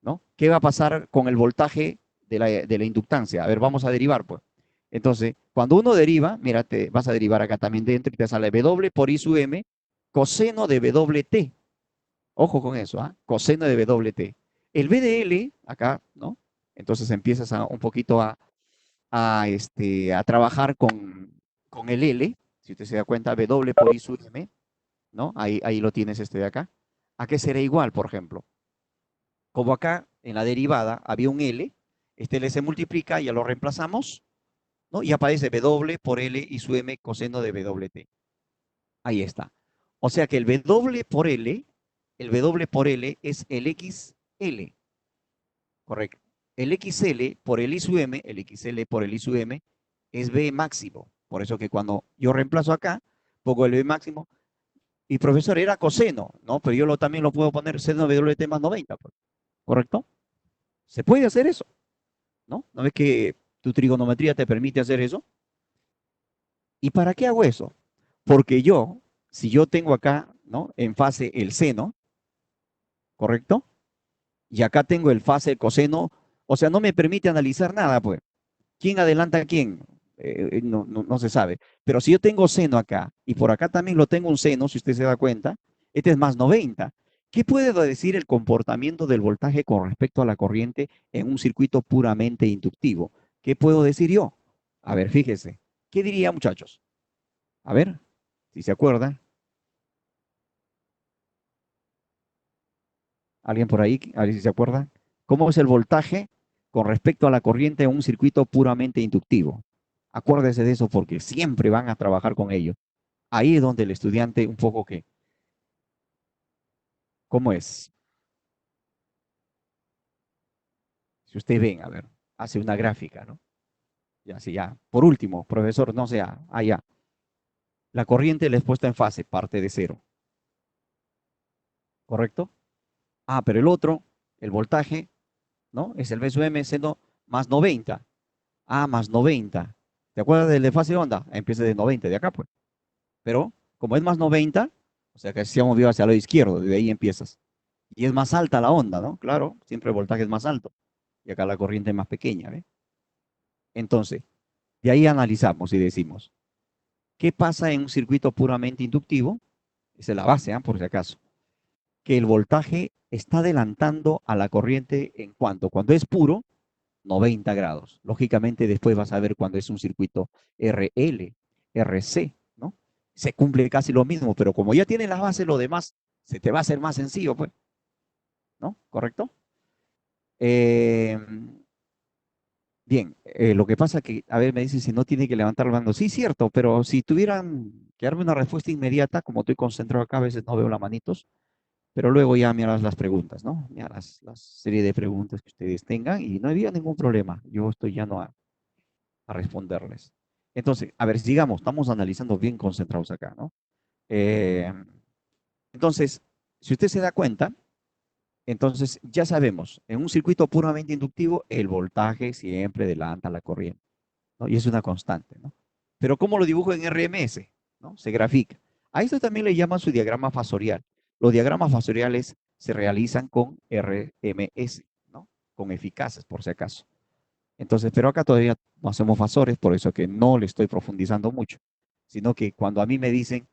¿no? ¿Qué va a pasar con el voltaje de la inductancia. A ver, vamos a derivar, pues. Entonces, cuando uno deriva, mira, te vas a derivar acá también dentro y te sale W por I sub M, coseno de WT. Ojo con eso, ¿ah? Coseno de WT. El BDL, acá, ¿no? Entonces empiezas un poquito a trabajar con el L, si usted se da cuenta, W por I sub M, ¿no? Ahí lo tienes de acá. ¿A qué será igual, por ejemplo? Como acá en la derivada había un L, este L se multiplica, ya lo reemplazamos, ¿no? Y aparece W por L I sub M coseno de WT. Ahí está. O sea que el W por L es el XL, correcto. El XL por el I sub M, el XL por el I sub M es B máximo. Por eso que cuando yo reemplazo acá, pongo el B máximo. Y profesor, era coseno, ¿no? Pero yo también lo puedo poner seno de WT más 90, pues, ¿correcto? Se puede hacer eso, ¿no? ¿No ves que tu trigonometría te permite hacer eso? ¿Y para qué hago eso? Porque yo, si yo tengo acá, ¿no? En fase el seno, ¿correcto? Y acá tengo el fase el coseno, o sea, no me permite analizar nada, pues. ¿Quién adelanta a quién? No se sabe. Pero si yo tengo seno acá, y por acá también lo tengo un seno, si usted se da cuenta, este es más 90. ¿Qué puede decir el comportamiento del voltaje con respecto a la corriente en un circuito puramente inductivo? ¿Qué puedo decir yo? A ver, fíjese. ¿Qué diría, muchachos? A ver, si se acuerdan. ¿Alguien por ahí? A ver si se acuerdan. ¿Cómo es el voltaje con respecto a la corriente en un circuito puramente inductivo? Acuérdese de eso porque siempre van a trabajar con ello. Ahí es donde el estudiante un poco que, ¿cómo es? Si usted ven, a ver, hace una gráfica, ¿no? Ya, sí, ya. Por último, profesor, no sea, ya. La corriente le es puesta en fase, parte de cero. ¿Correcto? Pero el otro, el voltaje, ¿no? Es el V sub M siendo más 90. Más 90. ¿Te acuerdas del de fase de onda? Empieza de 90 de acá, pues. Pero como es más 90, o sea que se ha movido hacia el lado izquierdo, de ahí empiezas. Y es más alta la onda, ¿no? Claro, siempre el voltaje es más alto. Y acá la corriente es más pequeña, ¿ve? Entonces, de ahí analizamos y decimos, ¿qué pasa en un circuito puramente inductivo? Esa es la base, por si acaso. Que el voltaje está adelantando a la corriente en cuanto, cuando es puro, 90 grados. Lógicamente, después vas a ver cuando es un circuito RL, RC, ¿no? Se cumple casi lo mismo, pero como ya tiene las bases, lo demás se te va a hacer más sencillo, pues, ¿no? ¿Correcto? Bien, lo que pasa que, a ver, me dicen si no tiene que levantar el mando. Sí, cierto, pero si tuvieran que darme una respuesta inmediata, como estoy concentrado acá, a veces no veo las manitos, pero luego ya miras las preguntas, ¿no? Mira las serie de preguntas que ustedes tengan y no había ningún problema. Yo estoy ya no a responderles. Entonces, a ver, sigamos, estamos analizando bien concentrados acá, ¿no? Eh, entonces, si usted se da cuenta, entonces ya sabemos, en un circuito puramente inductivo, el voltaje siempre adelanta la corriente, ¿no? Y es una constante, ¿no? Pero ¿cómo lo dibujo en RMS? ¿No? Se grafica. A esto también le llaman su diagrama fasorial. Los diagramas fasoriales se realizan con RMS, ¿no? Con eficaces, por si acaso. Entonces, pero acá todavía no hacemos fasores, por eso que no le estoy profundizando mucho, sino que cuando a mí me dicen,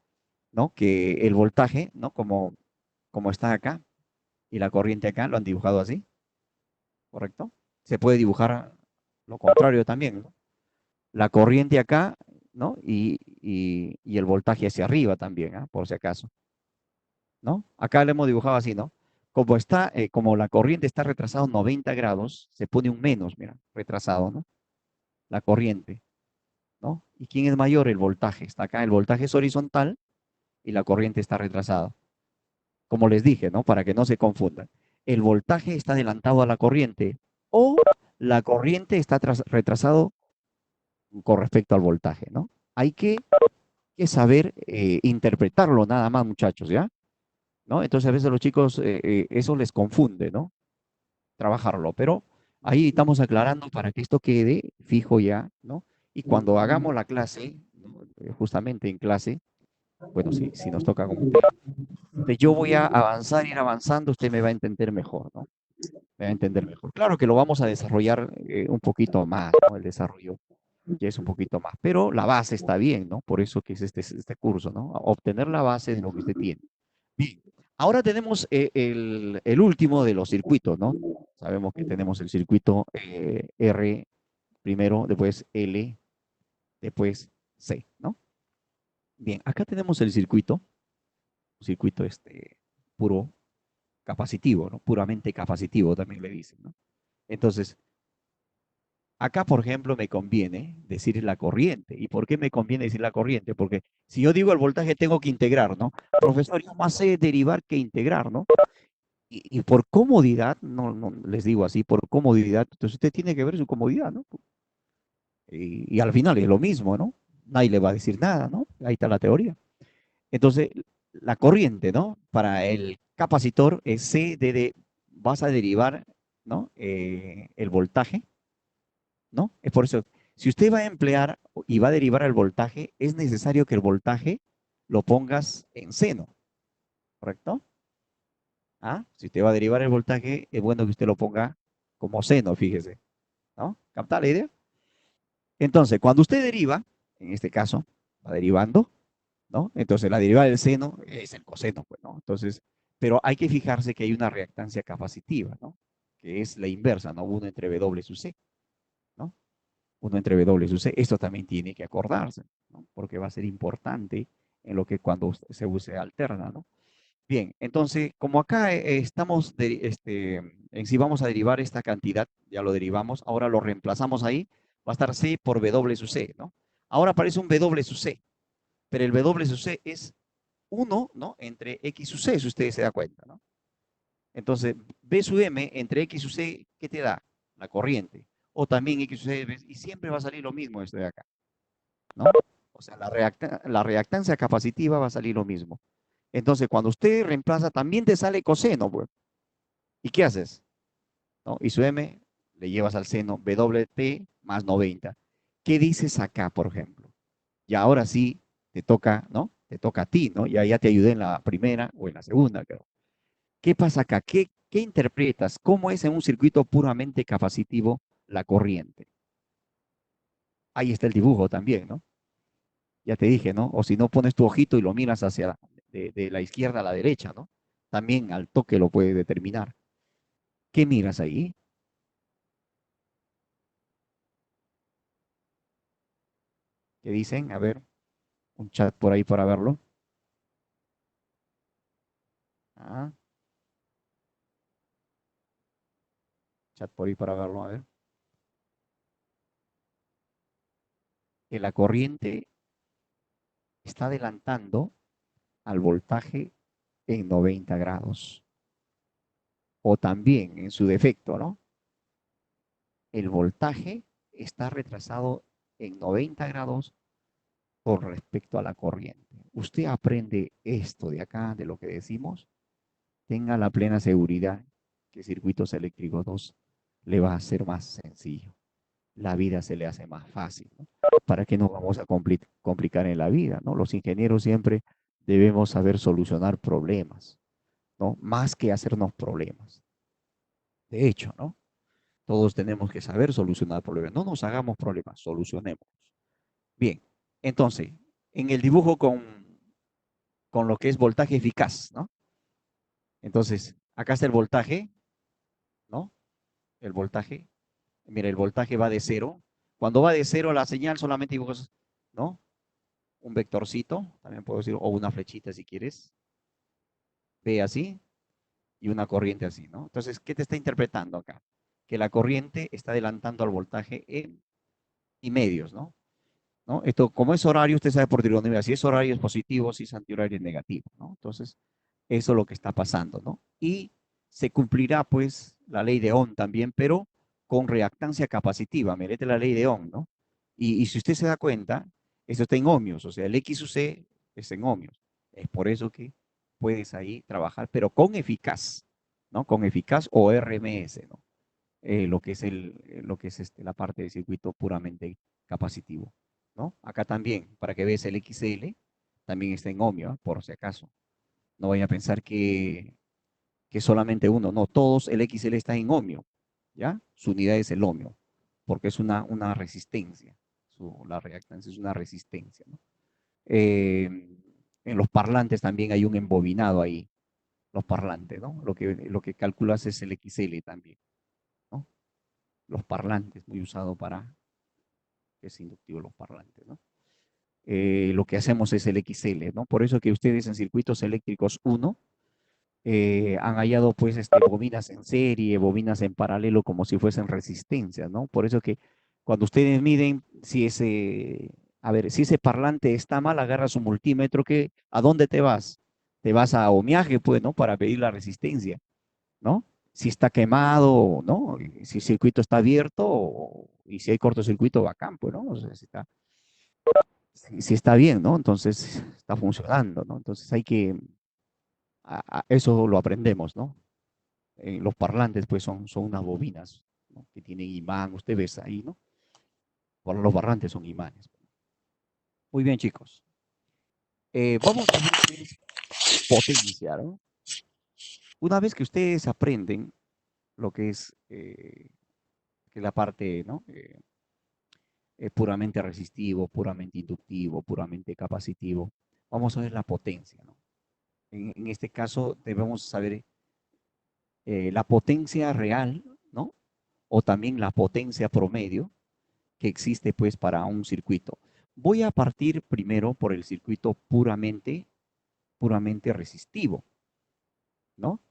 ¿no? Que el voltaje, ¿no? Como está acá y la corriente acá, lo han dibujado así, ¿correcto? Se puede dibujar lo contrario también, ¿no? La corriente acá, ¿no? Y el voltaje hacia arriba también, por si acaso, ¿no? Acá lo hemos dibujado así, ¿no? Como la corriente está retrasado 90 grados, se pone un menos, mira, retrasado, ¿no? La corriente, ¿no? ¿Y quién es mayor? El voltaje. Está acá, el voltaje es horizontal y la corriente está retrasada. Como les dije, ¿no? Para que no se confundan. El voltaje está adelantado a la corriente o la corriente está retrasado con respecto al voltaje, ¿no? Hay que saber interpretarlo nada más, muchachos, ¿ya? ¿No? Entonces a veces los chicos eso les confunde, ¿no? Trabajarlo, pero ahí estamos aclarando para que esto quede fijo ya, ¿no? Y cuando hagamos la clase, ¿no? Justamente en clase, bueno, si nos toca como yo voy a avanzar, ir avanzando, usted me va a entender mejor, ¿no? me va a entender mejor. Claro que lo vamos a desarrollar un poquito más, ¿no? El desarrollo ya es un poquito más, pero la base está bien, ¿no? Por eso que es este curso, ¿no? Obtener la base de lo que usted tiene. Bien, ahora tenemos el último de los circuitos, ¿no? Sabemos que tenemos el circuito R primero, después L, después C, ¿no? Bien, acá tenemos el circuito, un circuito puro capacitivo, ¿no? Puramente capacitivo también le dicen, ¿no? Entonces, acá, por ejemplo, me conviene decir la corriente. ¿Y por qué me conviene decir la corriente? Porque si yo digo el voltaje, tengo que integrar, ¿no? Profesor, yo más sé derivar que integrar, ¿no? Y por comodidad, no les digo así, por comodidad, entonces usted tiene que ver su comodidad, ¿no? Y al final es lo mismo, ¿no? Nadie le va a decir nada, ¿no? Ahí está la teoría. Entonces, la corriente, ¿no? Para el capacitor es vas a derivar, ¿no? El voltaje, ¿no? Es por eso, si usted va a emplear y va a derivar el voltaje, es necesario que el voltaje lo pongas en seno, ¿correcto? ¿Ah? Si usted va a derivar el voltaje, es bueno que usted lo ponga como seno, fíjese, ¿no? ¿Capta la idea? Entonces, cuando usted deriva, en este caso, va derivando, ¿no? Entonces, la derivada del seno es el coseno, pues, ¿no? Entonces, pero hay que fijarse que hay una reactancia capacitiva, ¿no? Que es la inversa, ¿no? 1 entre W sub C, ¿no? 1 entre W sub C. Esto también tiene que acordarse, ¿no? Porque va a ser importante en lo que cuando se use alterna, ¿no? Bien, entonces, como acá en sí vamos a derivar esta cantidad, ya lo derivamos, ahora lo reemplazamos ahí, va a estar C por W sub C, ¿no? Ahora aparece un W sub C, pero el W sub C es 1, ¿no? Entre X sub C, si ustedes se dan cuenta, ¿no? Entonces, B sub M entre X sub C, ¿qué te da? La corriente. O también X sub C, y siempre va a salir lo mismo esto de acá, ¿no? O sea, la reactancia capacitiva va a salir lo mismo. Entonces, cuando usted reemplaza, también te sale coseno, pues. ¿Y qué haces? ¿No? Y su M le llevas al seno WT más 90. ¿Qué dices acá, por ejemplo? Y ahora sí te toca, ¿no? Te toca a ti, ¿no? Ya te ayudé en la primera o en la segunda, creo. ¿Qué pasa acá? ¿Qué interpretas? ¿Cómo es en un circuito puramente capacitivo la corriente? Ahí está el dibujo también, ¿no? Ya te dije, ¿no? O si no, pones tu ojito y lo miras de la izquierda a la derecha, ¿no? También al toque lo puedes determinar. ¿Qué miras ahí? ¿Qué dicen? A ver, un chat por ahí para verlo. Ah, chat por ahí para verlo, a ver. Que la corriente está adelantando al voltaje en 90 grados. O también, en su defecto, ¿no? El voltaje está retrasado en 90 grados con respecto a la corriente. Usted aprende esto de acá, de lo que decimos, tenga la plena seguridad que circuitos eléctricos 2 le va a ser más sencillo. La vida se le hace más fácil, ¿no? ¿Para qué nos vamos a complicar en la vida, ¿no? Los ingenieros siempre debemos saber solucionar problemas, ¿no? Más que hacernos problemas. De hecho, ¿no? Todos tenemos que saber solucionar problemas. No nos hagamos problemas, solucionemos. Bien, entonces, en el dibujo con lo que es voltaje eficaz, ¿no? Entonces, acá está el voltaje, ¿no? El voltaje. Mira, el voltaje va de cero. Cuando va de cero, la señal solamente dibujas, ¿no? Un vectorcito, también puedo decir, o una flechita si quieres. Ve así y una corriente así, ¿no? Entonces, ¿qué te está interpretando acá? Que la corriente está adelantando al voltaje en y medios, ¿no? ¿No? Esto, como es horario, usted sabe por trigonometría, si es horario es positivo, si es antihorario es negativo, ¿no? Entonces, eso es lo que está pasando, ¿no? Y se cumplirá, pues, la ley de Ohm también, pero con reactancia capacitiva, merece la ley de Ohm, ¿no? Y si usted se da cuenta, esto está en ohmios, o sea, el X sub C es en ohmios. Es por eso que puedes ahí trabajar, pero con eficaz, ¿no? Con eficaz o RMS, ¿no? Lo que es, lo que es la parte de circuito puramente capacitivo, ¿no? Acá también, para que veas el XL, también está en ohmio, ¿eh? Por si acaso. No vaya a pensar que que es solamente uno. No, todos el XL está en ohmio, ¿ya? Su unidad es el ohmio, porque es una resistencia. La reactancia es una resistencia, ¿no? En los parlantes también hay un embobinado ahí, los parlantes, ¿no? Lo que calculas es el XL también, ¿no? Los parlantes, muy usado para, es inductivo los parlantes, ¿no? Lo que hacemos es el XL, ¿no? Por eso que ustedes en circuitos eléctricos 1 han hallado pues bobinas en serie, bobinas en paralelo como si fuesen resistencias, ¿no? Por eso que cuando ustedes miden si si ese parlante está mal, agarra su multímetro, ¿a dónde te vas? Te vas a ohmiaje, pues, ¿no? Para medir la resistencia, ¿no? Si está quemado, ¿no? Si el circuito está abierto y si hay cortocircuito, bacán, pues, ¿no? O sea, si está bien, ¿no? Entonces está funcionando, ¿no? Entonces hay que, eso lo aprendemos, ¿no? Los parlantes, pues, son unas bobinas, ¿no? Que tienen imán, usted ves ahí, ¿no? Por los parlantes son imanes. Muy bien, chicos. Vamos a ver potencia, ¿no? Una vez que ustedes aprenden lo que es que la parte, ¿no? Puramente resistivo, puramente inductivo, puramente capacitivo, vamos a ver la potencia, ¿no? En este caso debemos saber la potencia real, ¿no? O también la potencia promedio que existe pues para un circuito. Voy a partir primero por el circuito puramente resistivo, ¿no?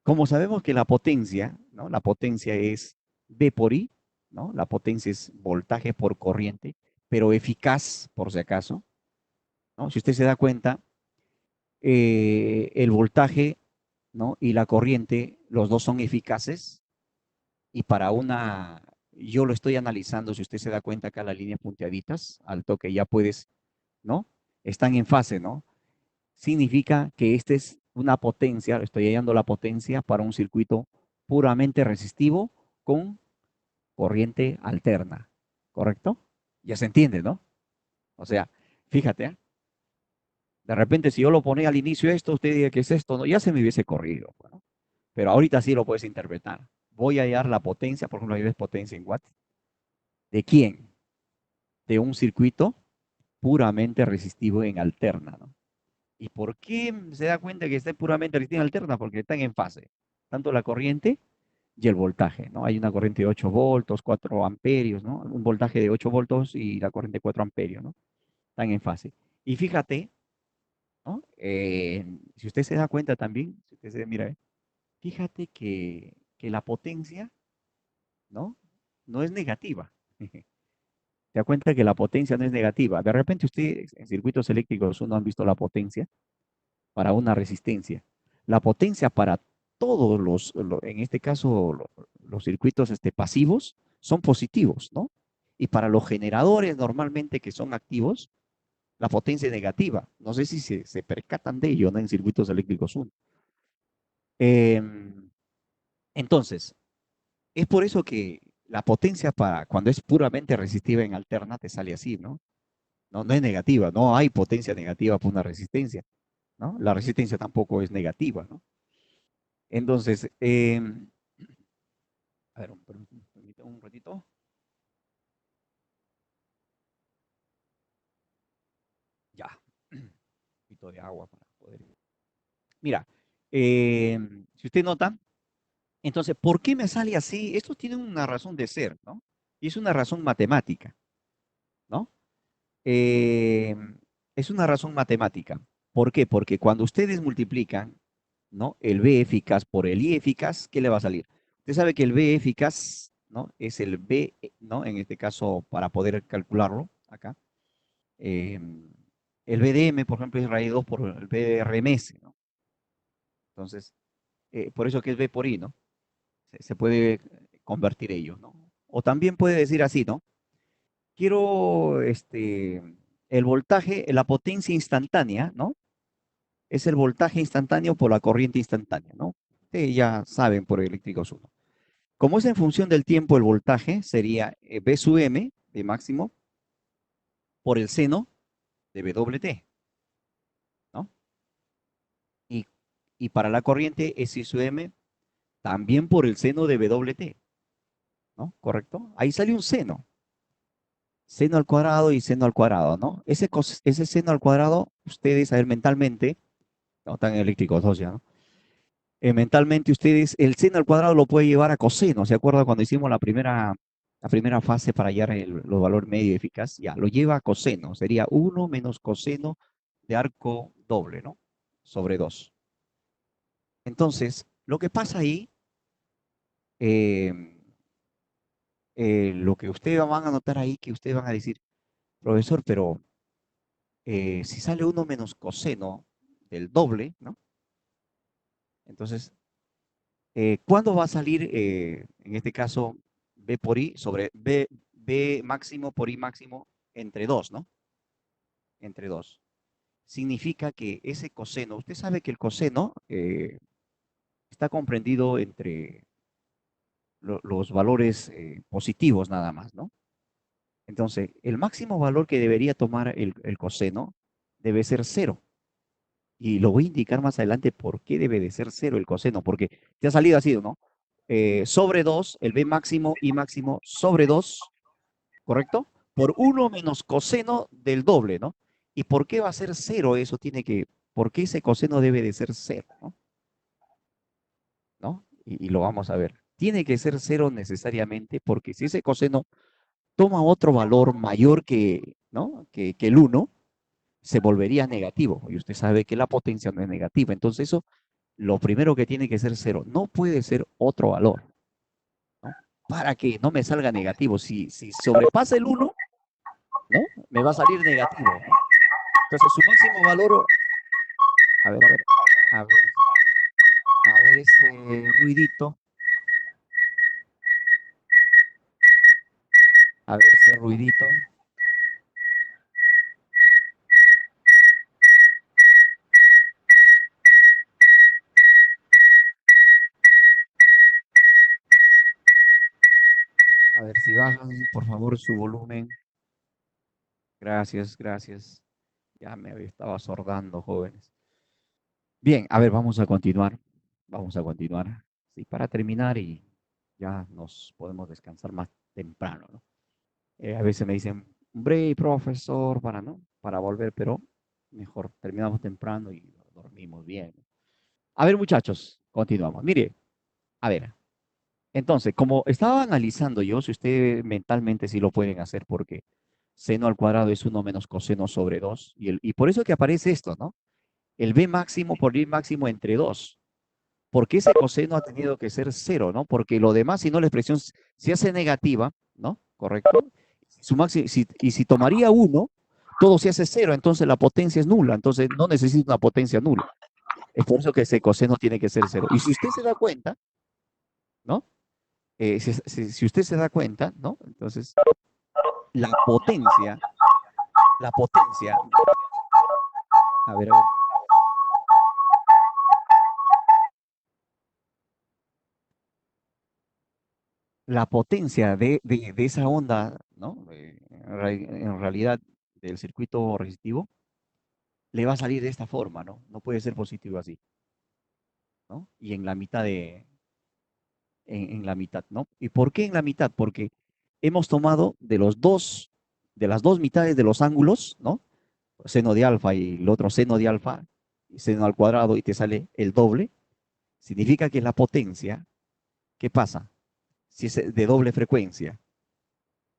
Como sabemos que la potencia, ¿no? La potencia es V por I, ¿no? La potencia es voltaje por corriente, pero eficaz, por si acaso, ¿no? Si usted se da cuenta, el voltaje, ¿no? Y la corriente, los dos son eficaces, y para yo lo estoy analizando, si usted se da cuenta acá las líneas punteaditas, al toque ya puedes, ¿no? Están en fase, ¿no? Significa que esta es una potencia, estoy hallando la potencia para un circuito puramente resistivo con corriente alterna, ¿correcto? Ya se entiende, ¿no? O sea, fíjate, ¿eh? De repente si yo lo ponía al inicio esto, usted diría que es esto, ¿no? Ya se me hubiese corrido, ¿no? Pero ahorita sí lo puedes interpretar. Voy a hallar la potencia, por ejemplo, ahí ves potencia en watts. ¿De quién? De un circuito puramente resistivo en alterna, ¿no? ¿Y por qué se da cuenta que está puramente resistivo en alterna? Porque están en fase, tanto la corriente y el voltaje, ¿no? Hay una corriente de 8 voltios, 4 amperios, ¿no? Un voltaje de 8 voltios y la corriente de 4 amperios, ¿no? Están en fase. Y fíjate, ¿no? Si usted se da cuenta también, si usted mira, fíjate que la potencia, ¿no? No es negativa. Se da cuenta que la potencia no es negativa. De repente ustedes en circuitos eléctricos uno han visto la potencia para una resistencia. La potencia para todos en este caso, los circuitos pasivos son positivos, ¿no? Y para los generadores normalmente que son activos, la potencia es negativa. No sé si se percatan de ello, ¿no? En circuitos eléctricos 1. Entonces, es por eso que la potencia para cuando es puramente resistiva en alterna te sale así, ¿no? No es negativa, no hay potencia negativa por una resistencia, ¿no? La resistencia tampoco es negativa, ¿no? Entonces, a ver, permítame un ratito. Ya, un poquito de agua para poder. Mira, si usted nota, entonces, ¿por qué me sale así? Esto tiene una razón de ser, ¿no? Y es una razón matemática, ¿no? Eh, es una razón matemática. ¿Por qué? Porque cuando ustedes multiplican, ¿no? El B eficaz por el I eficaz, ¿qué le va a salir? Usted sabe que el B eficaz, ¿no? Es el B, ¿no? En este caso, para poder calcularlo, acá. El BDM, por ejemplo, es raíz 2 por el BRMS, ¿no? Entonces, por eso que es B por I, ¿no? Se puede convertir ello, ¿no? O también puede decir así, ¿no? Quiero, el voltaje, la potencia instantánea, ¿no? Es el voltaje instantáneo por la corriente instantánea, ¿no? Ustedes ya saben por eléctricos 1. Como es en función del tiempo, el voltaje sería B sub M, de máximo, por el seno de WT, ¿no? Y Y para la corriente S sub M, también por el seno de WT, ¿no? ¿Correcto? Ahí sale un seno. Seno al cuadrado y seno al cuadrado, ¿no? Ese seno al cuadrado, ustedes, a ver, mentalmente, no están eléctricos dos ya, ¿no? Mentalmente ustedes, el seno al cuadrado lo puede llevar a coseno, ¿se acuerdan cuando hicimos la primera fase para hallar los valores medio eficaz? Ya, lo lleva a coseno, sería 1 menos coseno de arco doble, ¿no? Sobre 2. Entonces, lo que pasa ahí, eh, lo que ustedes van a notar ahí, que ustedes van a decir, profesor, pero si sale 1 menos coseno del doble, ¿no? Entonces, ¿cuándo va a salir, en este caso, B por I sobre B máximo por I máximo entre 2, ¿no? Entre 2. Significa que ese coseno, usted sabe que el coseno está comprendido entre los valores positivos nada más, ¿no? Entonces, el máximo valor que debería tomar el coseno debe ser 0. Y lo voy a indicar más adelante por qué debe de ser 0 el coseno, porque te ha salido así, ¿no? Sobre 2, el B máximo y máximo sobre 2, ¿correcto? Por 1 menos coseno del doble, ¿no? ¿Y por qué va a ser 0 eso? ¿Por qué ese coseno debe de ser 0, ¿no? ¿No? Y lo vamos a ver. Tiene que ser 0 necesariamente porque si ese coseno toma otro valor mayor que, ¿no? que el 1, se volvería negativo. Y usted sabe que la potencia no es negativa. Entonces eso, lo primero que tiene que ser 0. No puede ser otro valor, ¿no? Para que no me salga negativo. Si sobrepasa el 1, ¿no? Me va a salir negativo, ¿no? Entonces su máximo valor, a ver, a ver, a ver, a ver ese ruidito, a ver ese ruidito. A ver si bajan, por favor, su volumen. Gracias, gracias. Ya me estaba sordando, jóvenes. Bien, a ver, vamos a continuar. Vamos a continuar. Sí, para terminar y ya nos podemos descansar más temprano, ¿no? A veces me dicen, break, profesor, para volver, pero mejor terminamos temprano y dormimos bien. A ver, muchachos, continuamos. Mire, a ver, entonces, como estaba analizando yo, si ustedes mentalmente sí lo pueden hacer, porque seno al cuadrado es 1 menos coseno sobre 2, y por eso que aparece esto, ¿no? El B máximo por I máximo entre 2. Porque ese coseno ha tenido que ser 0, ¿no? Porque lo demás, si no la expresión se hace negativa, ¿no? ¿Correcto? Y si tomaría 1, todo se hace 0, entonces la potencia es nula, entonces no necesita una potencia nula. Es por eso que ese coseno tiene que ser 0. Y si usted se da cuenta, ¿no? Si usted se da cuenta, ¿no? Entonces, la potencia, a ver, la potencia de esa onda, ¿no? En realidad, del circuito resistivo, le va a salir de esta forma, ¿no? No puede ser positivo así, ¿no? Y en la mitad en la mitad, ¿no? ¿Y por qué en la mitad? Porque hemos tomado de las dos mitades de los ángulos, ¿no? Seno de alfa y el otro seno de alfa, seno al cuadrado y te sale el doble. Significa que la potencia, ¿qué pasa? Si es de doble frecuencia,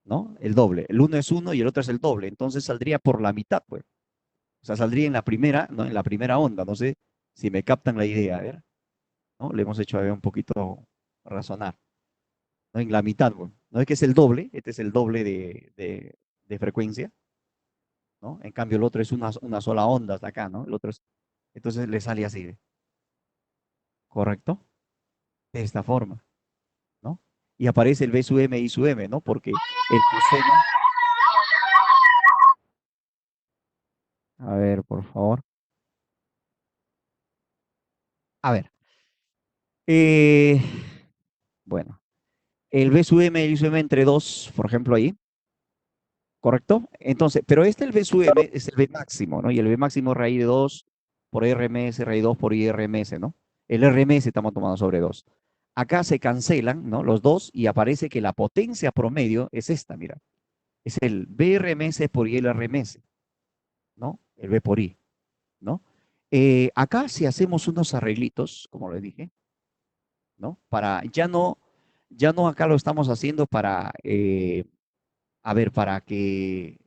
¿no? El doble. El uno es 1 y el otro es el doble. Entonces saldría por la mitad, pues. O sea, saldría en la primera, ¿no? En la primera onda. No sé si me captan la idea, a ver, ¿no? Le hemos hecho a ver un poquito razonar, ¿no? En la mitad, pues. No es que es el doble, este es el doble de frecuencia, ¿no? En cambio, el otro es una sola onda hasta acá, ¿no? El otro es, entonces le sale así, ¿correcto? De esta forma, ¿no? Y aparece el B sub M y sub M, ¿no? Porque el coseno. A ver, por favor. A ver. Eh, bueno, el B sub M y el sub M entre 2, por ejemplo, ahí, ¿correcto? Entonces, pero el B sub M es el B máximo, ¿no? Y el B máximo raíz de 2 por RMS, RI2 por IRMS, ¿no? El RMS estamos tomando sobre 2. Acá se cancelan, ¿no? Los dos y aparece que la potencia promedio es esta, mira. Es el BRMS por ILRMS, ¿no? El B por I, ¿no? Acá si hacemos unos arreglitos, como les dije, ¿no? Para, ya no acá lo estamos haciendo para, a ver, para que,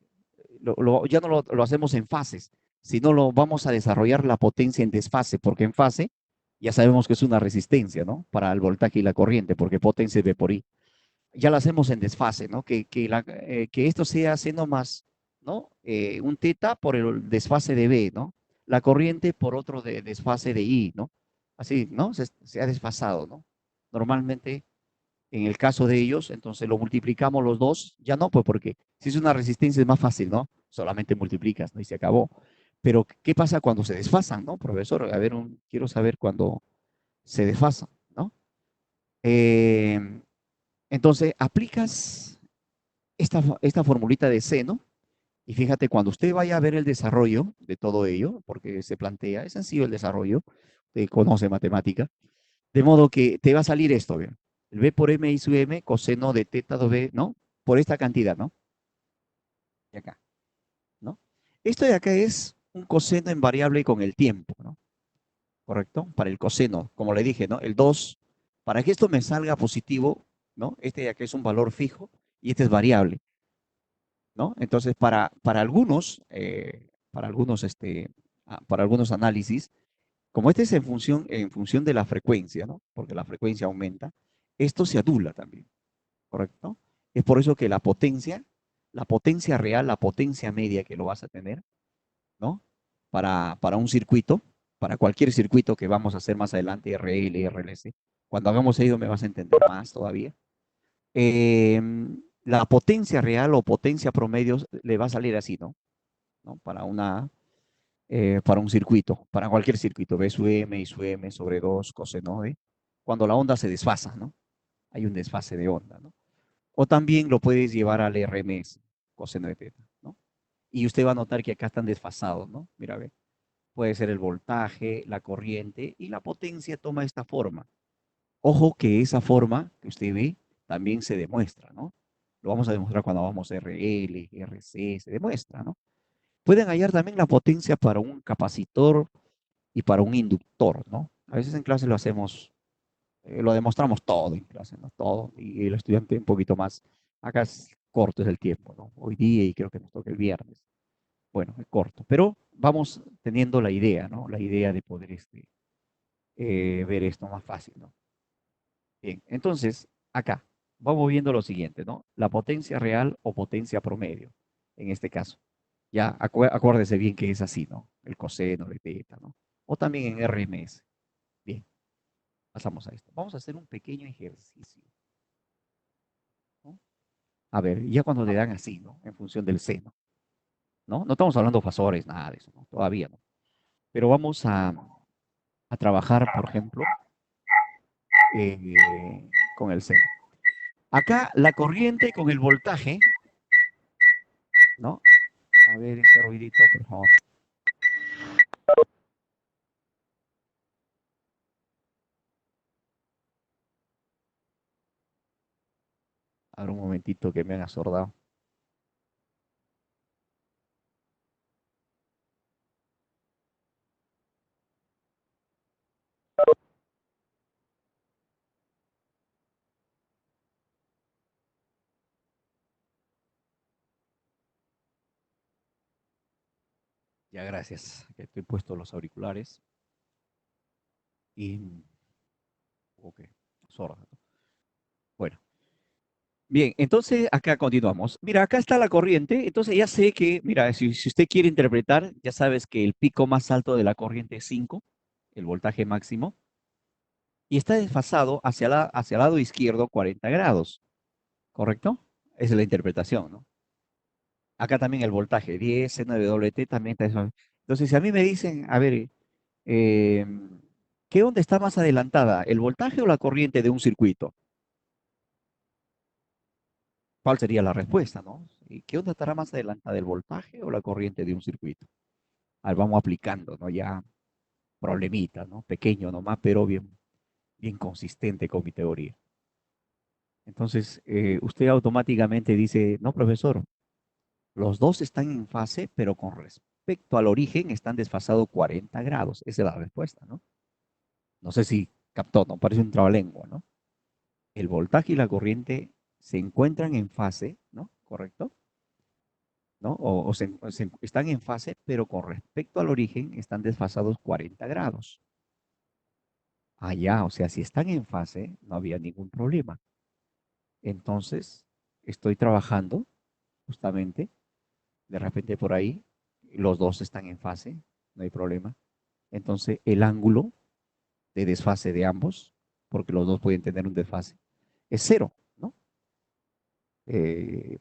ya no lo hacemos en fases, sino lo vamos a desarrollar la potencia en desfase, porque en fase ya sabemos que es una resistencia, ¿no? Para el voltaje y la corriente, porque potencia es V por I. Ya lo hacemos en desfase, ¿no? Que esto sea seno más, ¿no? Un teta por el desfase de B, ¿no? La corriente por otro desfase de I, ¿no? Así, ¿no? Se ha desfasado, ¿no? Normalmente, en el caso de ellos, entonces lo multiplicamos los dos, ya no, pues porque si es una resistencia es más fácil, ¿no? Solamente multiplicas, ¿no? Y se acabó. Pero, ¿qué pasa cuando se desfasan, ¿no? Profesor, a ver, quiero saber cuando se desfasan, ¿no? Entonces, aplicas esta formulita de seno y fíjate, cuando usted vaya a ver el desarrollo de todo ello, porque se plantea, es sencillo el desarrollo, usted conoce matemática, de modo que te va a salir esto, ¿bien? El B por M I sub M, coseno de teta 2B, ¿no? Por esta cantidad, ¿no? Y acá, ¿no? Esto de acá es un coseno en variable con el tiempo, ¿no? ¿Correcto? Para el coseno, como le dije, ¿no? El 2, para que esto me salga positivo, ¿no? Este de acá es un valor fijo y este es variable, ¿no? Entonces, para algunos análisis, como este es en función de la frecuencia, ¿no? Porque la frecuencia aumenta, esto se adula también, ¿correcto? Es por eso que la potencia real, la potencia media que lo vas a tener, ¿no? Para un circuito, para cualquier circuito que vamos a hacer más adelante, RL, RLC, cuando hagamos ello me vas a entender más todavía. La potencia real o potencia promedio le va a salir así, ¿no? ¿No? Para un circuito, para cualquier circuito, B sub M, I sub M sobre 2, coseno de, cuando la onda se desfasa, ¿no? Hay un desfase de onda, ¿no? O también lo puedes llevar al RMS, coseno de teta, ¿no? Y usted va a notar que acá están desfasados, ¿no? Mira, ve, puede ser el voltaje, la corriente y la potencia toma esta forma. Ojo que esa forma que usted ve también se demuestra, ¿no? Lo vamos a demostrar cuando vamos a RL, RC, se demuestra, ¿no? Pueden hallar también la potencia para un capacitor y para un inductor, ¿no? A veces en clase lo hacemos, lo demostramos todo en clase, ¿no? Todo, y el estudiante un poquito más, acá es corto es el tiempo, ¿no? Hoy día y creo que nos toca el viernes. Bueno, es corto, pero vamos teniendo la idea, ¿no? La idea de poder ver esto más fácil, ¿no? Bien, entonces, acá, vamos viendo lo siguiente, ¿no? La potencia real o potencia promedio, en este caso. Ya, acuérdese bien que es así, ¿no? El coseno de teta, ¿no? O también en RMS. Bien, pasamos a esto. Vamos a hacer un pequeño ejercicio, ¿no? A ver, ya cuando le dan así, ¿no? En función del seno, ¿no? No estamos hablando de fasores, nada de eso, ¿no? Todavía no. Pero vamos a trabajar, por ejemplo, con el seno. Acá la corriente con el voltaje, ¿no? A ver ese ruidito, por favor. A ver un momentito que me han asordado. Ya, gracias. Que estoy puesto los auriculares. Y, ok, sorda. Bueno, bien, entonces acá continuamos. Mira, acá está la corriente. Entonces ya sé que, mira, si usted quiere interpretar, ya sabes que el pico más alto de la corriente es 5, el voltaje máximo, y está desfasado hacia el lado izquierdo 40 grados, ¿correcto? Esa es la interpretación, ¿no? Acá también el voltaje 10, C9WT también está desfasado. Entonces, si a mí me dicen, a ver, eh, ¿qué onda está más adelantada, el voltaje o la corriente de un circuito? ¿Cuál sería la respuesta, no? ¿Y qué onda estará más adelantada, el voltaje o la corriente de un circuito? A ver, vamos aplicando, ¿no? Ya problemita, ¿no? Pequeño nomás, pero bien consistente con mi teoría. Entonces, usted automáticamente dice, no, profesor, los dos están en fase, pero con respecto al origen están desfasados 40 grados. Esa es la respuesta, ¿no? No sé si captó, no parece un trabalengua, ¿no? El voltaje y la corriente se encuentran en fase, ¿no? ¿Correcto? ¿No? Están en fase, pero con respecto al origen están desfasados 40 grados. Allá, o sea, si están en fase, no había ningún problema. Entonces, estoy trabajando justamente, de repente por ahí, los dos están en fase, no hay problema. Entonces, el ángulo de desfase de ambos, porque los dos pueden tener un desfase, es cero, ¿no?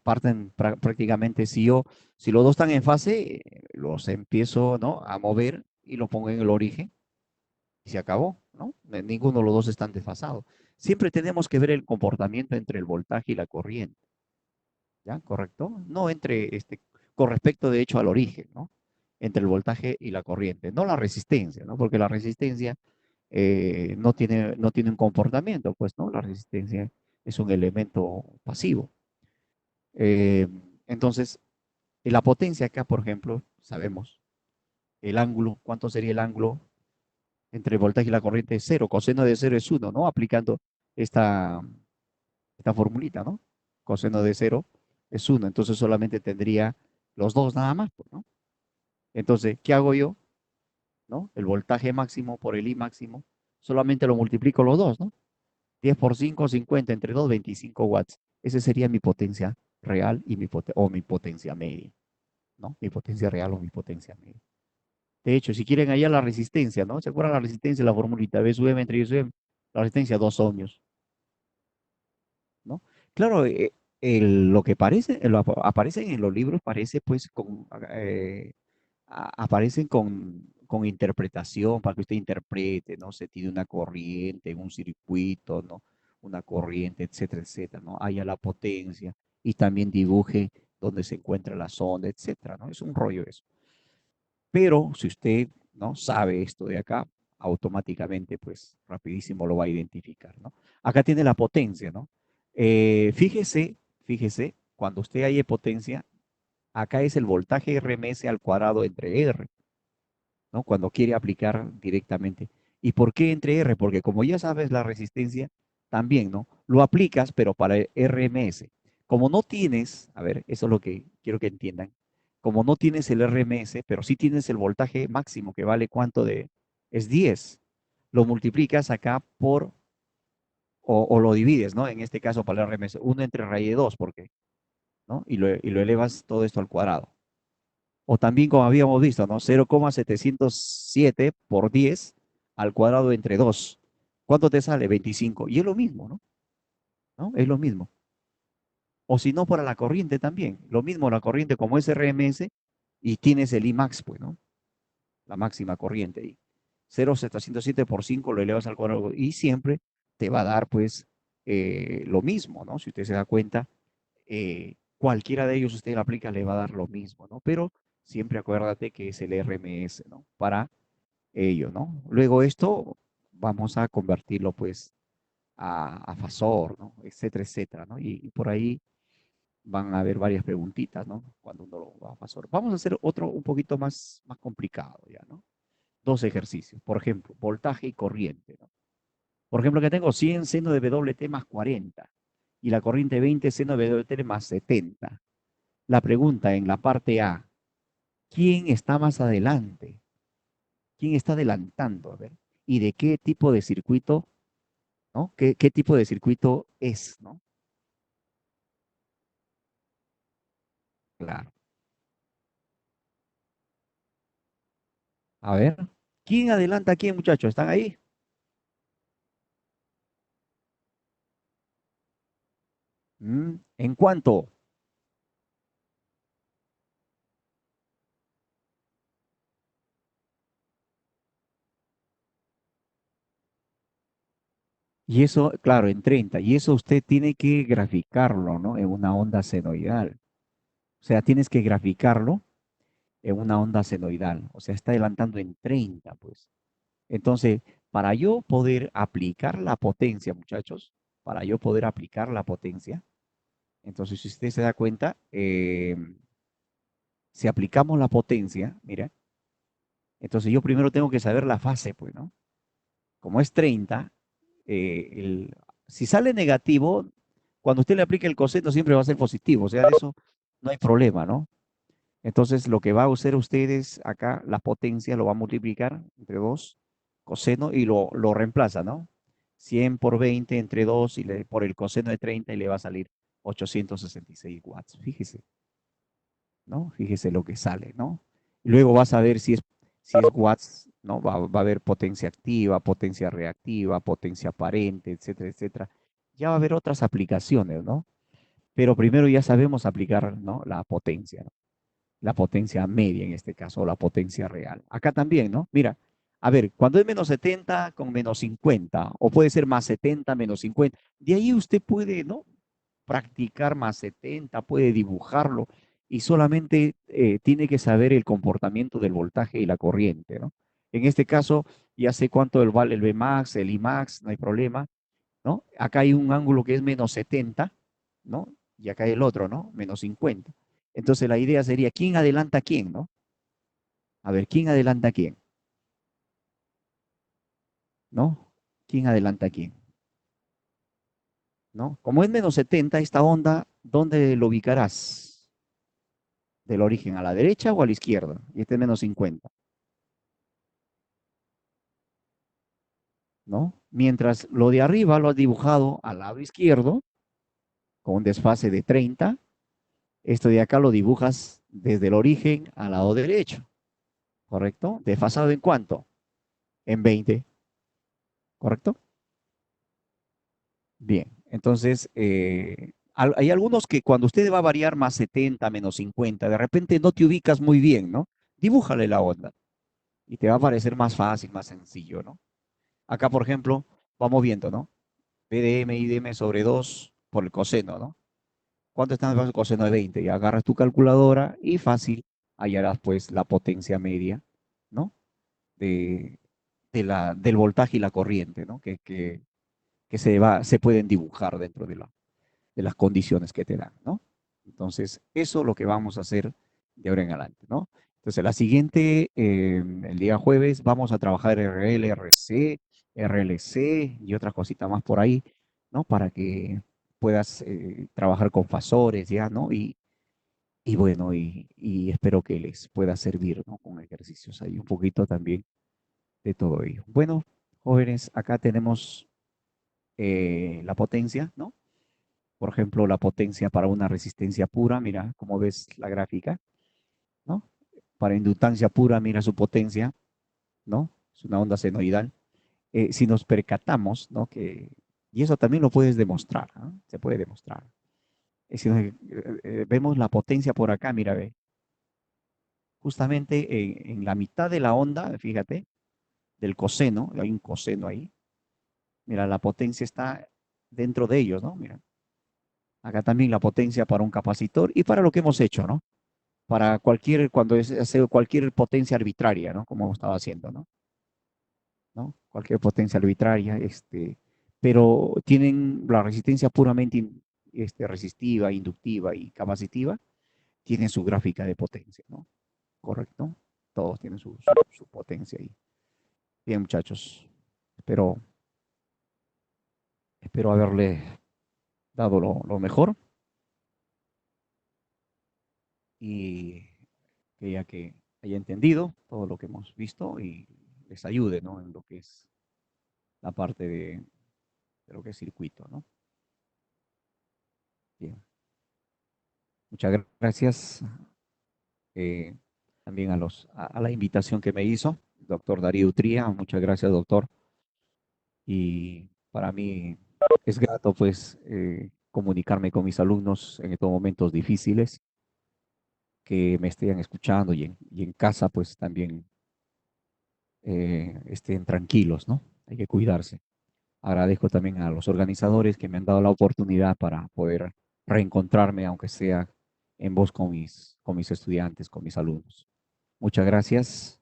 Parten prácticamente, si los dos están en fase, los empiezo, ¿no? A mover y lo pongo en el origen y se acabó, ¿no? Ninguno de los dos están desfasados. Siempre tenemos que ver el comportamiento entre el voltaje y la corriente, ¿ya? ¿Correcto? No con respecto de hecho al origen, ¿no? Entre el voltaje y la corriente, no la resistencia, ¿no? Porque la resistencia no tiene un comportamiento, pues, ¿no? La resistencia es un elemento pasivo. Eh, entonces, la potencia acá, por ejemplo, sabemos el ángulo, ¿cuánto sería el ángulo entre el voltaje y la corriente? Es cero, coseno de cero es 1, ¿no? Aplicando esta, esta formulita, ¿no? Coseno de cero es 1, entonces solamente tendría los dos nada más, pues, ¿no? Entonces, ¿qué hago yo? ¿No? El voltaje máximo por el I máximo, solamente lo multiplico los dos, ¿no? 10 por 5, 50, entre 2, 25 watts. Esa sería mi potencia real y mi potencia media, ¿no? Mi potencia real o mi potencia media. De hecho, si quieren hallar la resistencia, ¿no? ¿Se acuerdan la resistencia? La formulita V sub M entre I sub M. La resistencia 2 ohmios, ¿no? Claro, lo que aparecen en los libros parece pues aparecen con interpretación para que usted interprete, ¿no? Se tiene una corriente en un circuito, ¿no? Una corriente, etcétera, etcétera, ¿no? Haya la potencia y también dibuje dónde se encuentra la sonda, etcétera, ¿no? Es un rollo eso. Pero si usted, ¿no? Sabe esto de acá, automáticamente, pues, rapidísimo lo va a identificar, ¿no? Acá tiene la potencia, ¿no? Fíjese, cuando usted haya potencia, acá es el voltaje RMS al cuadrado entre R, ¿no? Cuando quiere aplicar directamente. ¿Y por qué entre R? Porque como ya sabes la resistencia, también, ¿no? Lo aplicas, pero para el RMS. Como no tienes, a ver, eso es lo que quiero que entiendan, como no tienes el RMS, pero sí tienes el voltaje máximo, que vale cuánto es 10, lo multiplicas acá o lo divides, ¿no? En este caso para el RMS, 1 entre raíz de 2, porque, ¿no? Y lo elevas todo esto al cuadrado. O también, como habíamos visto, ¿no? 0,707 por 10 al cuadrado entre 2. ¿Cuánto te sale? 25. Y es lo mismo, ¿no? ¿No? Es lo mismo. O si no, para la corriente también. Lo mismo la corriente como es RMS y tienes el Imax, pues, ¿no? La máxima corriente ahí. 0,707 por 5 lo elevas al cuadrado y siempre te va a dar, pues, lo mismo, ¿no? Si usted se da cuenta, cualquiera de ellos usted lo aplica, le va a dar lo mismo, ¿no? Pero siempre acuérdate que es el RMS, ¿no? Para ello, ¿no? Luego esto vamos a convertirlo, pues, a fasor, ¿no? Etcétera, etcétera, ¿no? Y por ahí van a haber varias preguntitas, ¿no? Cuando uno lo va a fasor. Vamos a hacer otro un poquito más complicado, ¿ya, no? Dos ejercicios. Por ejemplo, voltaje y corriente, ¿no? Por ejemplo, que tengo 100 seno de WT más 40 y la corriente 20 seno de WT más 70. La pregunta en la parte A, ¿quién está más adelante? ¿Quién está adelantando? A ver, ¿y de qué tipo de circuito, ¿no? ¿Qué tipo de circuito es, ¿no? Claro. A ver, ¿quién adelanta a quién, muchachos? ¿Están ahí? ¿En cuánto? Y eso, claro, en 30. Y eso usted tiene que graficarlo, ¿no? En una onda senoidal. O sea, tienes que graficarlo en una onda senoidal. O sea, está adelantando en 30, pues. Entonces, para yo poder aplicar la potencia, muchachos, para yo poder aplicar la potencia, entonces si usted se da cuenta, si aplicamos la potencia, mira, entonces yo primero tengo que saber la fase, pues, ¿no? Como es 30, si sale negativo, cuando usted le aplique el coseno siempre va a ser positivo, o sea, de eso no hay problema, ¿no? Entonces, lo que va a hacer ustedes acá, la potencia lo va a multiplicar entre 2 coseno y lo reemplaza, ¿no? 100 por 20 entre 2 y por el coseno de 30 y le va a salir 866 watts. Fíjese, ¿no? Fíjese lo que sale, ¿no? Y luego vas a ver si es watts, ¿no? Va a haber potencia activa, potencia reactiva, potencia aparente, etcétera, etcétera. Ya va a haber otras aplicaciones, ¿no? Pero primero ya sabemos aplicar, ¿no? La potencia, ¿no? La potencia media en este caso, o la potencia real. Acá también, ¿no? Mira, a ver, cuando es menos 70 con menos 50, o puede ser más 70 menos 50, de ahí usted puede, ¿no? Practicar más 70, puede dibujarlo, y solamente tiene que saber el comportamiento del voltaje y la corriente, ¿no? En este caso, ya sé cuánto vale el Vmax, el Imax, no hay problema, ¿no? Acá hay un ángulo que es menos 70, ¿no? Y acá hay el otro, ¿no? Menos 50. Entonces la idea sería, ¿quién adelanta a quién, no? A ver, ¿quién adelanta a quién? ¿No? ¿Quién adelanta a quién? ¿No? Como es menos 70, esta onda, ¿dónde lo ubicarás? ¿Del origen a la derecha o a la izquierda? Y este es menos 50, ¿no? Mientras lo de arriba lo has dibujado al lado izquierdo, con un desfase de 30, esto de acá lo dibujas desde el origen al lado derecho, ¿correcto? ¿Desfasado en cuánto? En 20, ¿correcto? Bien, entonces hay algunos que cuando usted va a variar más 70, menos 50, de repente no te ubicas muy bien, ¿no? Dibújale la onda y te va a parecer más fácil, más sencillo, ¿no? Acá, por ejemplo, vamos viendo, ¿no? PDM y DM sobre 2 por el coseno, ¿no? ¿Cuánto está en el coseno de 20? Y agarras tu calculadora y fácil hallarás pues la potencia media, ¿no? De, del voltaje y la corriente, ¿no? Que se pueden dibujar dentro de las condiciones que te dan, ¿no? Entonces, eso es lo que vamos a hacer de ahora en adelante, ¿no? Entonces, la siguiente, el día jueves, vamos a trabajar RL, RC, RLC y otras cositas más por ahí, ¿no? Para que puedas trabajar con fasores, ¿ya? ¿No? Y bueno, y espero que les pueda servir, ¿no? Con ejercicios ahí, un poquito también de todo ello. Bueno, jóvenes, acá tenemos la potencia, ¿no? Por ejemplo, la potencia para una resistencia pura, mira cómo ves la gráfica, ¿no? Para inductancia pura, mira su potencia, ¿no? Es una onda senoidal. Si nos percatamos, ¿no? Y eso también lo puedes demostrar, ¿no? Se puede demostrar. Si vemos la potencia por acá, mira, ve, justamente en la mitad de la onda, fíjate, del coseno, hay un coseno ahí, mira, la potencia está dentro de ellos, ¿no? Mira, acá también la potencia para un capacitor y para lo que hemos hecho, ¿no? Para cualquier, cuando hace cualquier potencia arbitraria, ¿no? Como estaba haciendo, ¿no? ¿No? Cualquier potencia arbitraria, pero tienen la resistencia puramente resistiva, inductiva y capacitiva, tienen su gráfica de potencia, ¿no? ¿Correcto? Todos tienen su potencia ahí. Bien, muchachos, espero, espero haberle dado lo mejor y que ya que haya entendido todo lo que hemos visto y les ayude, ¿no? En lo que es la parte de lo que es circuito, ¿no? Bien. Muchas gracias también a la invitación que me hizo, doctor Darío Utría. Muchas gracias, doctor. Y para mí es grato, pues, comunicarme con mis alumnos en estos momentos difíciles, que me estén escuchando y en casa, pues, también estén tranquilos, ¿no? Hay que cuidarse. Agradezco también a los organizadores que me han dado la oportunidad para poder reencontrarme, aunque sea en voz con mis estudiantes, con mis alumnos. Muchas gracias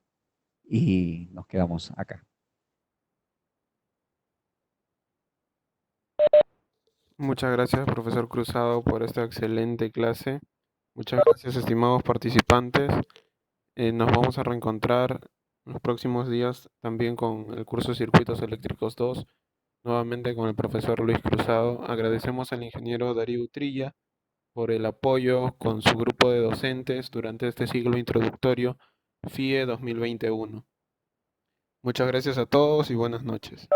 y nos quedamos acá. Muchas gracias, profesor Cruzado, por esta excelente clase. Muchas gracias, estimados participantes. Nos vamos a reencontrar en los próximos días también con el curso Circuitos Eléctricos 2, nuevamente con el profesor Luis Cruzado. Agradecemos al ingeniero Darío Utrilla por el apoyo con su grupo de docentes durante este ciclo introductorio FIE 2021. Muchas gracias a todos y buenas noches.